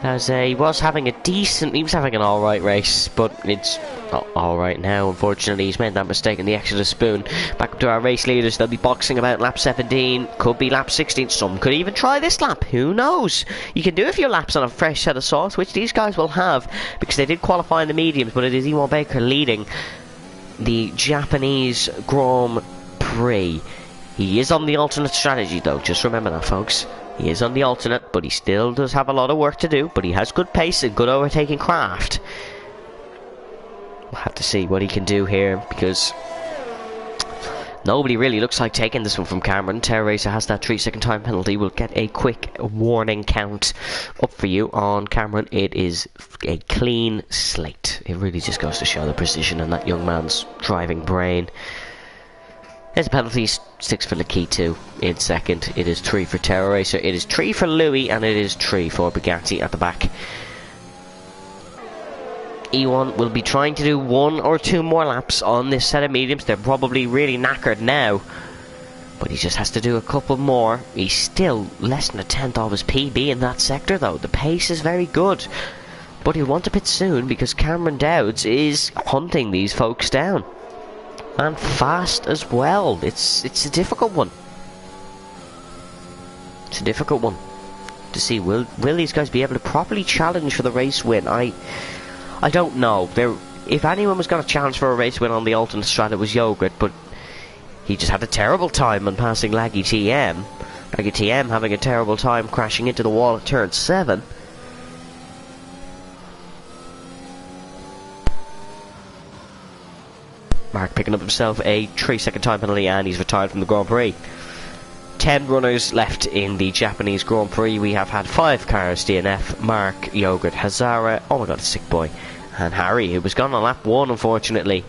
A: as he was having an alright race, but it's not alright now. Unfortunately, he's made that mistake in the Exodus spoon. Back up to our race leaders. They'll be boxing about lap 17, could be lap 16. Some could even try this lap, who knows? You can do a few laps on a fresh set of softs, which these guys will have, because they did qualify in the mediums, but it is Ewan Baker leading the Japanese Grand Prix. He is on the alternate strategy though, just remember that, folks. He is on the alternate, but he still does have a lot of work to do, but he has good pace and good overtaking craft. We'll have to see what he can do here, because nobody really looks like taking this one from Cameron. Terror Racer has that 3-second time penalty. We'll get a quick warning count up for you on Cameron. It is a clean slate. It really just goes to show the precision in that young man's driving brain. There's a penalty, 6 for Lakitu in second. It is 3 for Terror Racer. It is 3 for Louis, and it is 3 for Bugatti at the back. E1 will be trying to do 1 or 2 more laps on this set of mediums. They're probably really knackered now, but he just has to do a couple more. He's still less than a tenth of his PB in that sector though. The pace is very good, but he'll want to pit soon, because Cameron Dowds is hunting these folks down, and fast as well. It's a difficult one. It's a difficult one to see. Will these guys be able to properly challenge for the race win? I don't know. If anyone was going to challenge for a race win on the alternate strat, it was Yogurt, but he just had a terrible time on passing Laggy TM. Laggy TM having a terrible time crashing into the wall at turn 7. Mark picking up himself a 3-second time penalty, and he's retired from the Grand Prix. 10 runners left in the Japanese Grand Prix. We have had 5 cars DNF. Mark, Yogurt, Hazara, oh my god, a sick boy, and Harry, who was gone on lap 1 unfortunately.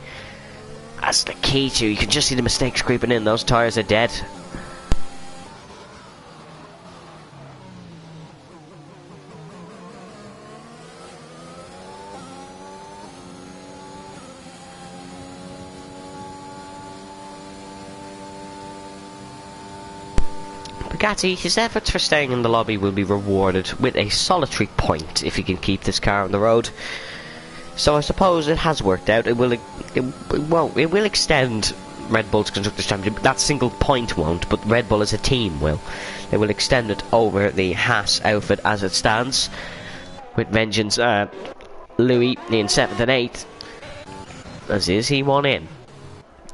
A: That's the key to, you can just see the mistakes creeping in. Those tyres are dead. Bugatti, his efforts for staying in the lobby will be rewarded with a solitary point if he can keep this car on the road. So I suppose it has worked out. It will extend Red Bull's Constructors' Championship. That single point won't, but Red Bull as a team will. They will extend it over the Haas outfit as it stands, with Vengeance Louis in 7th and 8th. As is, he won in.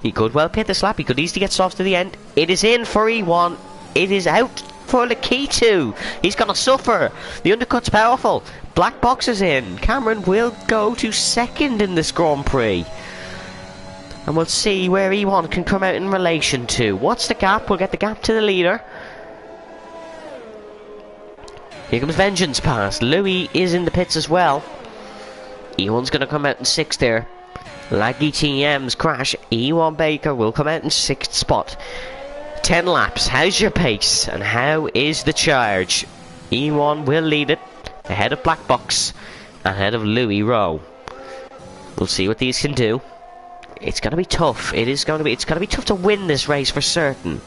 A: He could well pit this lap. He could easily get soft to the end. It is in for E1. It is out for Lakitu. He's gonna suffer. The undercut's powerful. Black Box is in. Cameron will go to 2nd in this Grand Prix, and we'll see where E1 can come out in relation to. What's the gap? We'll get the gap to the leader. Here comes Vengeance past. Louis is in the pits as well. E1's gonna come out in 6th there. Laggy TM's crash. E1 Baker will come out in 6th spot. 10 laps. How's your pace? And how is the charge? E1 will lead it, ahead of Black Box, ahead of Louis Rowe. We'll see what these can do. It's going to be tough. It's going to be tough to win this race for certain.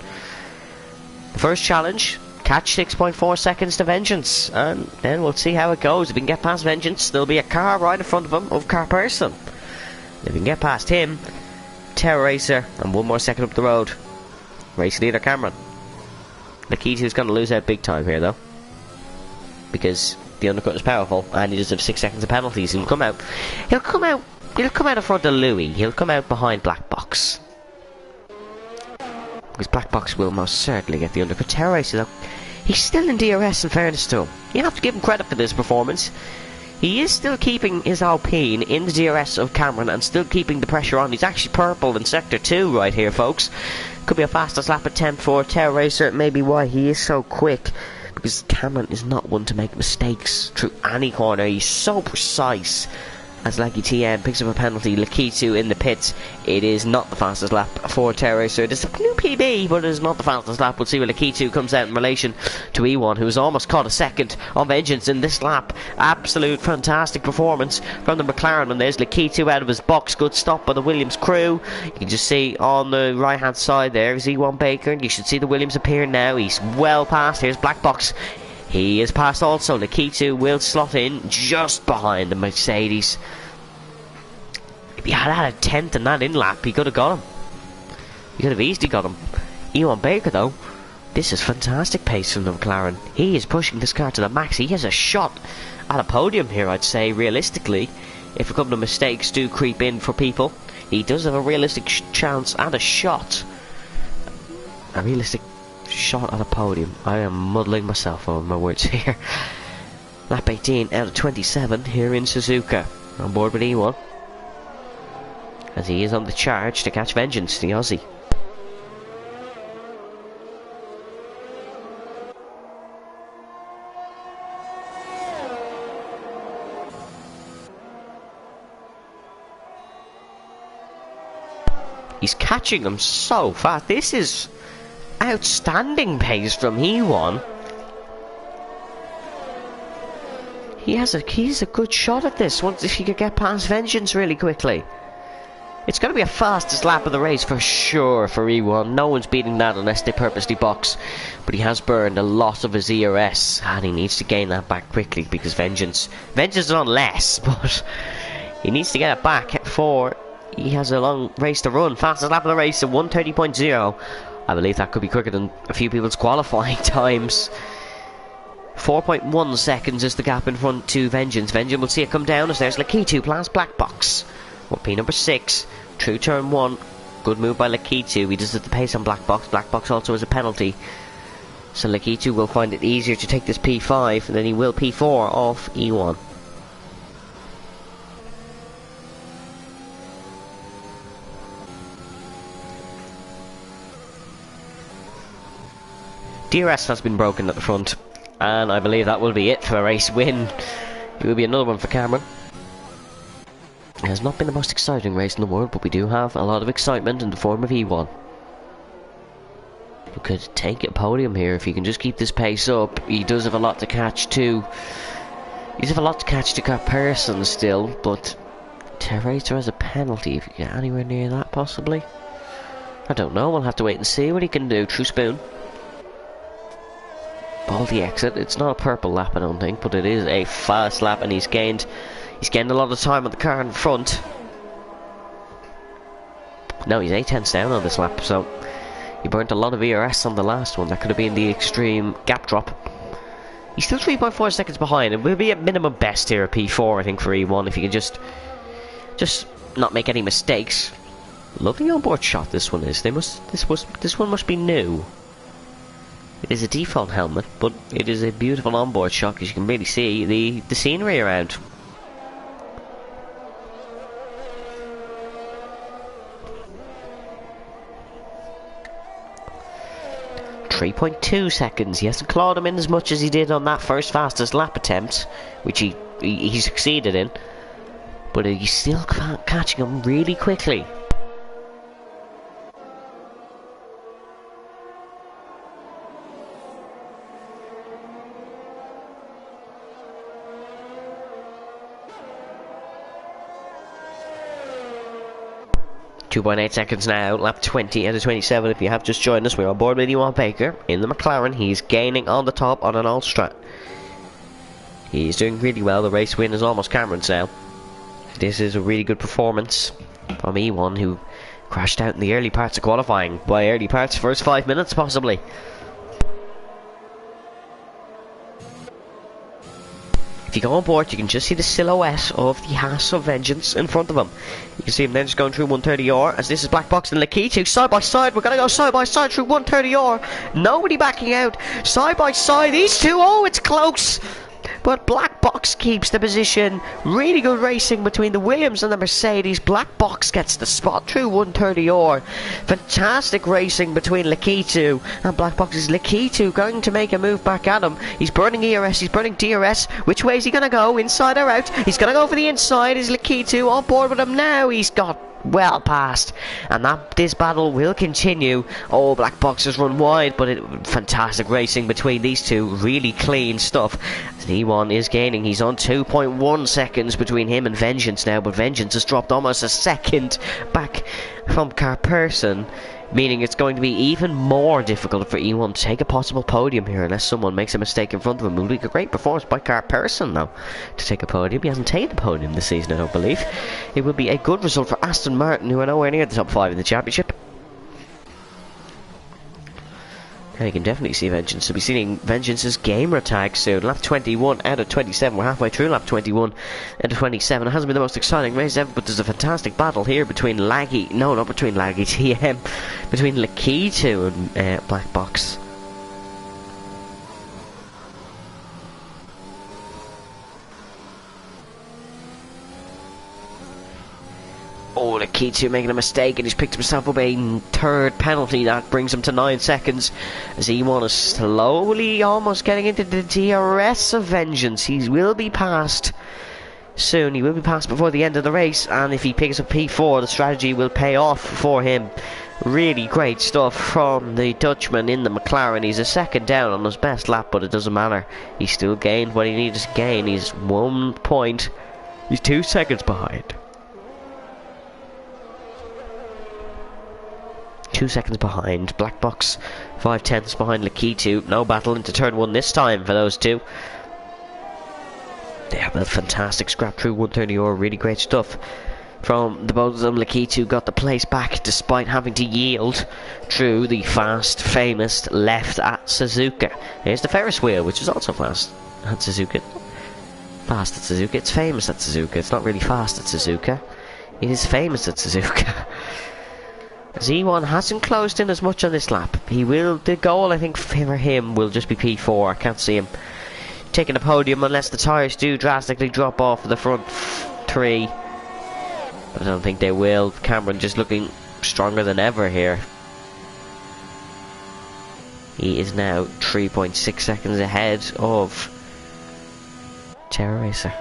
A: The first challenge, catch 6.4 seconds to Vengeance, and then we'll see how it goes. If we can get past Vengeance, there'll be a car right in front of him, of car person. If we can get past him, Terror Racer, and 1 more second up the road. Race leader Cameron. Lakitu's going to lose out big time here though, because the undercut is powerful and he does have 6 seconds of penalties. He'll come out in front of Louis. He'll come out behind Black Box, because Black Box will most certainly get the undercut. Terror Racer though, he's still in DRS in fairness to him. You have to give him credit for this performance. He is still keeping his Alpine in the DRS of Cameron and still keeping the pressure on. He's actually purple in Sector 2 right here, folks. Could be a fastest lap attempt for Terra Racer. Maybe why he is so quick. Because Cameron is not one to make mistakes through any corner. He's so precise. As Lucky TM picks up a penalty, Lakitu in the pits. It is not the fastest lap for Terra Racer. It is a new PB, but it is not the fastest lap. We'll see where Lakitu comes out in relation to E1, who's almost caught a second on Vengeance in this lap. Absolute fantastic performance from the McLaren. And there's Lakitu out of his box. Good stop by the Williams crew. You can just see on the right hand side there is E1 Baker. And you should see the Williams appear now. He's well past. Here's Black Box. He is past also. Lakitu will slot in just behind the Mercedes. If he had had a 10th in that in-lap, he could have got him. He could have easily got him. Ewan Baker, though, this is fantastic pace from the McLaren. He is pushing this car to the max. He has a shot at a podium here, I'd say, realistically. If a couple of mistakes do creep in for people, he does have a realistic chance and a shot. A realistic shot at a podium. I am muddling myself over my words here. Lap 18 out of 27 here in Suzuka. On board with E1. As he is on the charge to catch Vengeance, the Aussie. He's catching him so fast. This is outstanding pace from E1. He's a good shot at this once if he could get past Vengeance really quickly. It's going to be a fastest lap of the race for sure for E1. No one's beating that unless they purposely box. But he has burned a lot of his ERS and he needs to gain that back quickly because Vengeance is on less, but he needs to get it back before he has a long race to run. Fastest lap of the race at 1:30.0. I believe that could be quicker than a few people's qualifying times. 4.1 seconds is the gap in front to Vengeance. Vengeance will see it come down as there's Lakitu plus Black Box. P number 6, through turn 1. Good move by Lakitu. He does it the pace on Black Box. Black Box also has a penalty. So Lakitu will find it easier to take this P5 than he will P4 off E1. DRS has been broken at the front. And I believe that will be it for a race win. It will be another one for Cameron. It has not been the most exciting race in the world, but we do have a lot of excitement in the form of E1. Who could take a podium here if he can just keep this pace up. He does have a lot to catch to. He does have a lot to catch to Carperson still, but Terra Racer has a penalty if you get anywhere near that, possibly. I don't know. We'll have to wait and see what he can do. True spoon. Baldy exit. It's not a purple lap, I don't think, but it is a fast lap, and he's gained a lot of time on the car in front. No, he's 8 tenths down on this lap, so he burnt a lot of ERS on the last one. That could have been the extreme gap drop. He's still 3.4 seconds behind. It will be at minimum best here at P4, I think, for E1 if he can just not make any mistakes. Lovely onboard shot this one is. This one must be new. It is a default helmet, but it is a beautiful onboard shot because you can really see the scenery around. 3.2 seconds. He hasn't clawed him in as much as he did on that first fastest lap attempt, which he succeeded in, but he's still catching him really quickly. .8 seconds now, lap 20 out of 27. If you have just joined us, we're on board with Ewan Baker in the McLaren. He's gaining on the top on an all-strat. He's doing really well. The race win is almost Cameron's now. This is a really good performance from E1, who crashed out in the early parts of qualifying. By early parts, first 5 minutes possibly. If you go on board, you can just see the silhouette of the Haas of Vengeance in front of him. You can see him then just going through 130R, as this is Black Box and Lakitu side by side. We're going to go side by side through 130R. Nobody backing out. Side by side, these two. Oh, it's close. but Black Box keeps the position. Really good racing between the Williams and the Mercedes. Black Box gets the spot through 130R. Fantastic racing between Lakitu and Black Box. Is Lakitu going to make a move back at him? He's burning ERS, he's burning DRS. Which way is he going to go? Inside or out? He's going to go for the inside. Is Lakitu on board with him now? He's got well past, and this battle will continue. Oh, Black Box has run wide, but fantastic racing between these two. Really clean stuff. E1 is gaining. He's on 2.1 seconds between him and Vengeance now, but Vengeance has dropped almost a second back from Carperson, meaning it's going to be even more difficult for E1 to take a possible podium here unless someone makes a mistake in front of him. It will be a great performance by Carperson though to take a podium. He hasn't taken the podium this season, I don't believe. It will be a good result for Aston Martin, who are nowhere near the top 5 in the championship. And you can definitely see Vengeance. We'll be seeing Vengeance's gamer tag soon. Lap 21 out of 27. We're halfway through lap 21 out of 27. It hasn't been the most exciting race ever, but there's a fantastic battle here between TM, between Lakitu and Black Box. Oh, Lakitu making a mistake, and he's picked himself up a third penalty. That brings him to 9 seconds as E1 is slowly almost getting into the DRS of Vengeance. He will be passed soon. He will be passed before the end of the race, and if he picks up P4, the strategy will pay off for him. Really great stuff from the Dutchman in the McLaren. He's a second down on his best lap, but it doesn't matter. He still gained what he needed to gain. He's 1 point. He's 2 seconds behind. 2 seconds behind. Black Box 5/10 behind Lakitu. No battle into turn 1 this time for those two. They have a fantastic scrap through 130R. Really great stuff from the both of them. Lakitu got the place back despite having to yield through the fast, famous left at Suzuka. Here's the Ferris wheel, which is also fast at Suzuka. Fast at Suzuka. It's famous at Suzuka. It's not really fast at Suzuka. It is famous at Suzuka. Z1 hasn't closed in as much on this lap. The goal I think for him will just be P4. I can't see him taking a podium unless the tyres do drastically drop off the front 3. But I don't think they will. Cameron just looking stronger than ever here. He is now 3.6 seconds ahead of Terra Racer.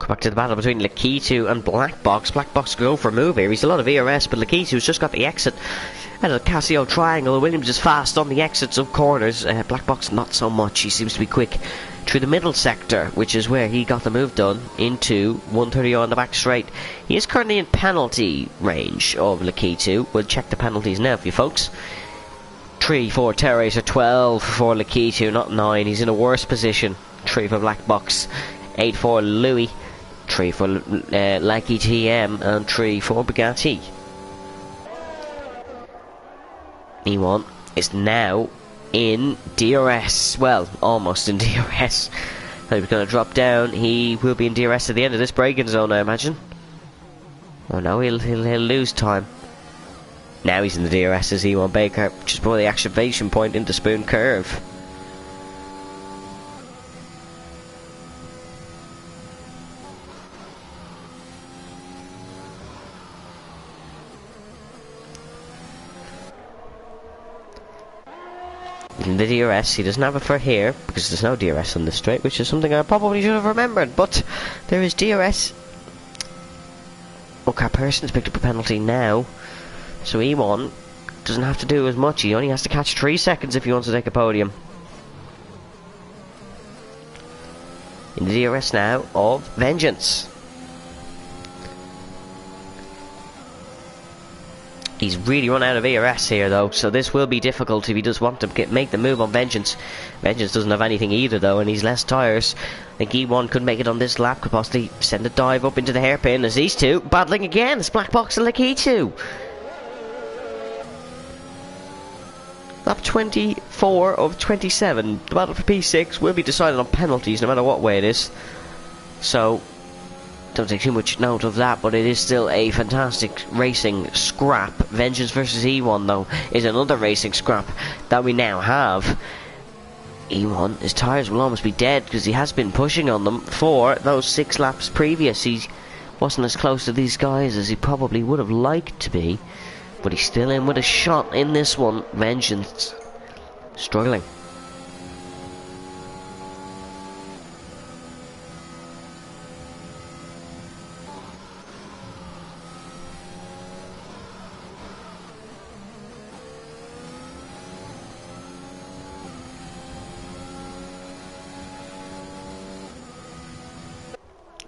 A: Back to the battle between Lakitu and Black Box. Black Box go for a move here. He's a lot of ERS, but Lakitu's just got the exit out of the Casio Triangle. Williams is fast on the exits of corners. Black Box not so much. He seems to be quick through the middle sector, which is where he got the move done into 130 on the back straight. He is currently in penalty range of Lakitu. We'll check the penalties now for you folks. 3 for Terra Racer, 12 for Lakitu, not 9. He's in a worse position. 3 for Black Box, 8 for Louis, 3 for Lucky TM, and 3 for Bugatti. E1 is now in DRS. Well, almost in DRS. So he's going to drop down. He will be in DRS at the end of this braking zone, I imagine. Oh no, he'll lose time. Now he's in the DRS as E1 Baker, just before the activation point into Spoon Curve. In the DRS, he doesn't have it for here because there's no DRS on this straight, which is something I probably should have remembered, but there is DRS. Okay, Person's picked up a penalty now, so E1 doesn't have to do as much. He only has to catch 3 seconds if he wants to take a podium. In the DRS now of Vengeance. He's really run out of ERS here though, so this will be difficult if he does want to make the move on Vengeance. Vengeance doesn't have anything either though, and he's less tyres. I think E1 could make it on this lap, could possibly send a dive up into the hairpin as these two battling again. It's Black Box and Lakitu. Lap 24 of 27. The battle for P6 will be decided on penalties no matter what way it is. So, don't take too much note of that, but it is still a fantastic racing scrap. Vengeance versus E1, though, is another racing scrap that we now have. E1, his tyres will almost be dead because he has been pushing on them for those 6 laps previous. He wasn't as close to these guys as he probably would have liked to be, but he's still in with a shot in this one. Vengeance struggling.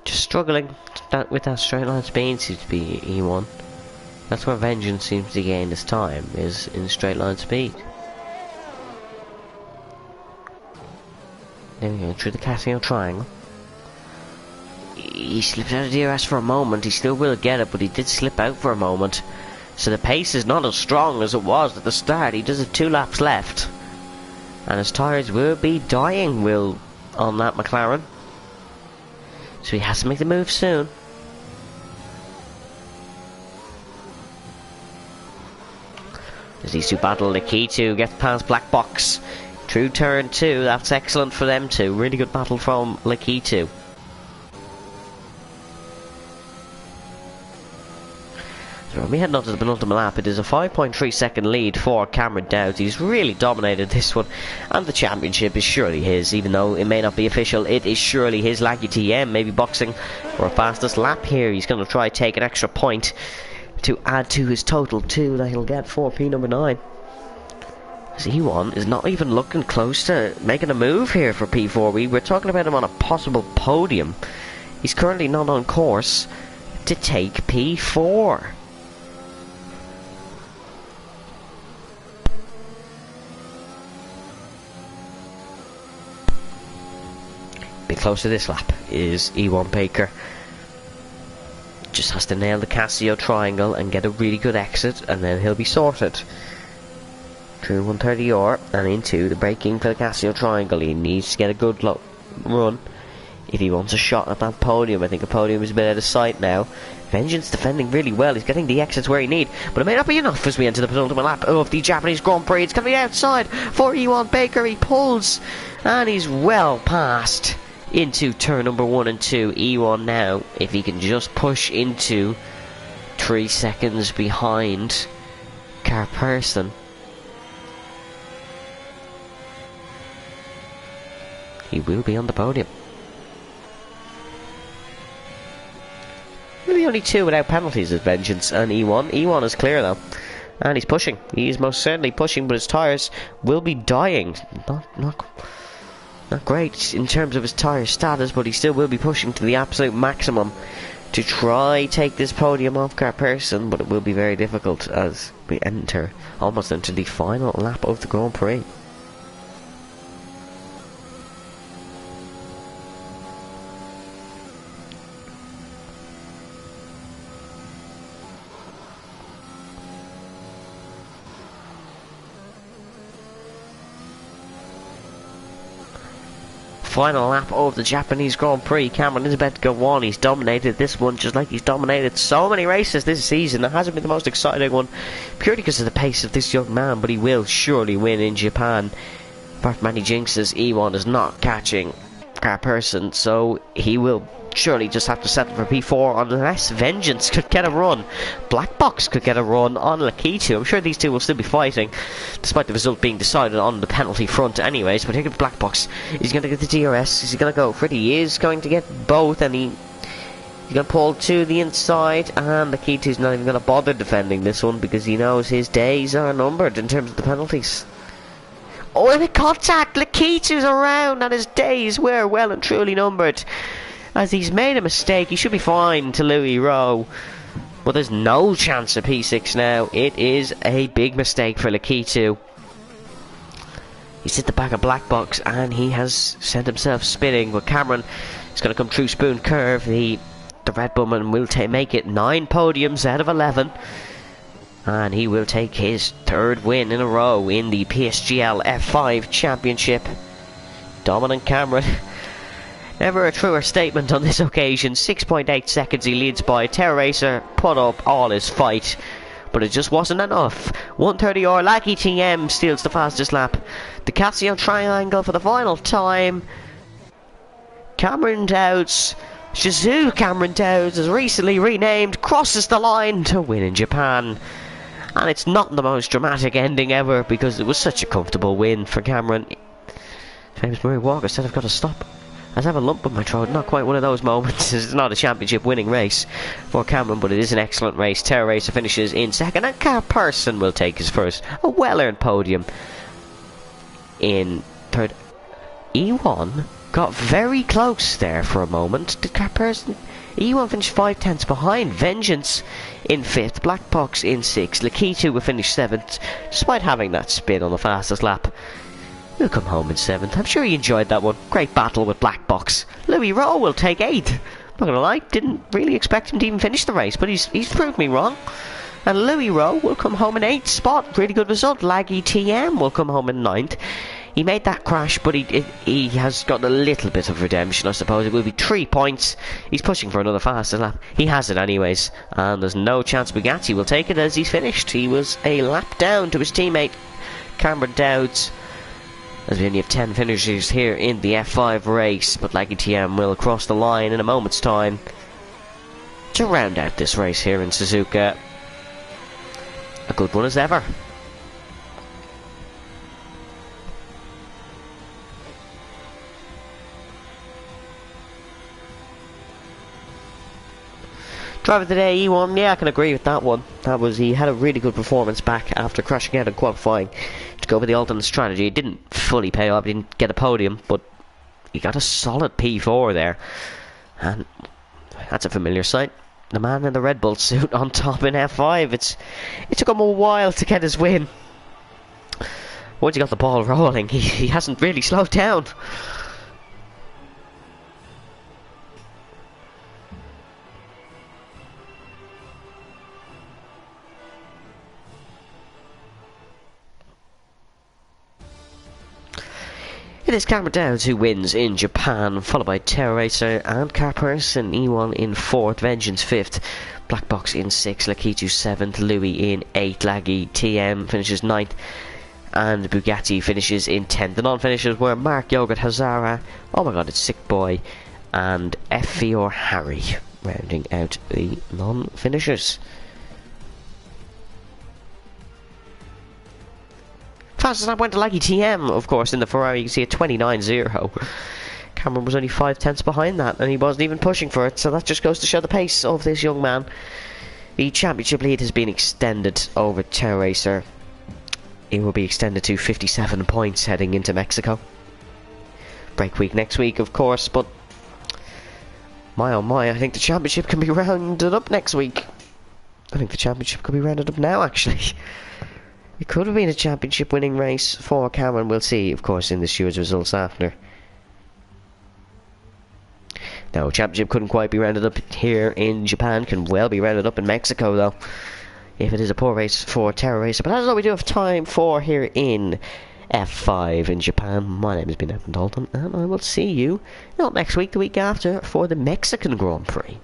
A: Struggling with that straight line speed seems to be E1. That's where Vengeance seems to gain his time, is in straight line speed. There we go, through the Casio triangle. He slipped out of DRS for a moment. He still will get it, but he did slip out for a moment. So the pace is not as strong as it was at the start. He does have 2 laps left, and his tyres will be dying, Will, on that McLaren. So he has to make the move soon. As these two battle, the key to get past Black Box through turn 2. That's excellent for them too. Really good battle from Lakitu. So when we head on to the penultimate lap, it is a 5.3 second lead for Cameron Dowd. He's really dominated this one, and the championship is surely his. Even though it may not be official, it is surely his. Lucky TM maybe boxing for a fastest lap here. He's going to try take an extra point to add to his total 2 that he'll get for P number 9. Z1 is not even looking close to making a move here for P4. We're talking about him on a possible podium. He's currently not on course to take P4. Bit close to this lap is E1 Baker. Just has to nail the Casio triangle and get a really good exit, and then he'll be sorted. Through 130R and into the braking for the Casio triangle. He needs to get a good run if he wants a shot at that podium. I think the podium is a bit out of sight now. Vengeance defending really well. He's getting the exits where he needs, but it may not be enough as we enter the penultimate lap of the Japanese Grand Prix. It's going to be outside for E1 Baker. He pulls, and he's well past into turn number 1 and 2. E1 now, if he can just push into 3 seconds behind Carperson, he will be on the podium. Really only 2 without penalties is Vengeance and E1. E1 is clear though, and he's pushing. He is most certainly pushing, but his tyres will be dying. Not great in terms of his tyre status, but he still will be pushing to the absolute maximum to try take this podium off Carperson, but it will be very difficult as we almost enter the final lap of the Grand Prix. Final lap of the Japanese Grand Prix. Cameron is about to go on. He's dominated this one just like he's dominated so many races this season. It hasn't been the most exciting one purely because of the pace of this young man, but he will surely win in Japan. Apart from any jinxes, E1 is not catching Carperson, so he will surely just have to settle for P4 unless Vengeance could get a run. Black Box could get a run on Lakitu. I'm sure these two will still be fighting, despite the result being decided on the penalty front anyways. But here at Black Box, he's going to get the DRS. Is he going to go for it? He is going to get both, and he's going to pull to the inside, and Lakitu's not even going to bother defending this one because he knows his days are numbered in terms of the penalties. Oh, and a contact! Lakitu's around, and his days were well and truly numbered. As he's made a mistake, he should be fine to Louis Rowe. But there's no chance of P6 now. It is a big mistake for Lakitu. He's hit the back of Black Box and he has sent himself spinning. But Cameron is going to come through Spoon Curve. The Red Bum, and will make it 9 podiums out of 11. And he will take his third win in a row in the PSGL F5 Championship. Dominant Cameron. Never a truer statement on this occasion. 6.8 seconds he leads by. Terror Racer put up all his fight, but it just wasn't enough. 1:30 Lucky TM steals the fastest lap. The Casio triangle for the final time. Cameron Dowds, Suzuka Cameron Dowds, is recently renamed, crosses the line to win in Japan. And it's not the most dramatic ending ever, because it was such a comfortable win for Cameron. Famous Murray Walker said, "I've got to stop. I have a lump in my throat." Not quite one of those moments. It's not a championship winning race for Cameron, but it is an excellent race. Terror Racer finishes in second, and Car Person will take his first, a well-earned podium in third. E1 got very close there for a moment. Did Car Person? E1 finished 5/10 behind. Vengeance in 5th, Black Box in 6th. Lakitu will finish 7th, despite having that spin on the fastest lap. He'll come home in 7th. I'm sure he enjoyed that one. Great battle with Black Box. Louis Rowe will take 8th. Not gonna lie, didn't really expect him to even finish the race, but he's proved me wrong. And Louis Rowe will come home in 8th spot. Really good result. Laggy TM will come home in 9th. He made that crash, but he has got a little bit of redemption, I suppose. It will be 3 points. He's pushing for another faster lap. He has it anyways, and there's no chance Bugatti will take it as he's finished. He was a lap down to his teammate Cameron Dowds, as we only have 10 finishers here in the F5 race, but Laggy TM will cross the line in a moment's time to round out this race here in Suzuka. A good one as ever. Driver today, E1, yeah, I can agree with that one. He had a really good performance back after crashing out in qualifying to go with the alternate strategy. It didn't fully pay off, he didn't get a podium, but he got a solid P4 there. And that's a familiar sight. The man in the Red Bull suit on top in F5. It took him a while to get his win. Once he got the ball rolling, he hasn't really slowed down. It is Cameron Dowds who wins in Japan, followed by Terror Racer and Car Person. E1 in 4th, Vengeance 5th, Black Box in 6th, Lakitu 7th, Louis in 8th, Laggy TM finishes 9th, and Bugatti finishes in 10th. The non-finishers were Mark Yogurt Hazara, oh my god, it's Sick Boy, and Effie or Harry, rounding out the non-finishers. Fastest lap went to Laggy TM, of course, in the Ferrari. You can see a 29.0. Cameron was only 5/10 behind that, and he wasn't even pushing for it, so that just goes to show the pace of this young man. The championship lead has been extended over Terror Racer. It will be extended to 57 points heading into Mexico. Break week next week, of course, but my oh my, I think the championship can be rounded up next week. I think the championship could be rounded up now, actually. It could have been a championship winning race for Cameron. We'll see, of course, in the stewards' results after. No, championship couldn't quite be rounded up here in Japan. Can well be rounded up in Mexico, though, if it is a poor race for Terror Racer. But that's all we do have time for here in F5 in Japan. My name has been Evan Dalton, and I will see you not next week, the week after, for the Mexican Grand Prix.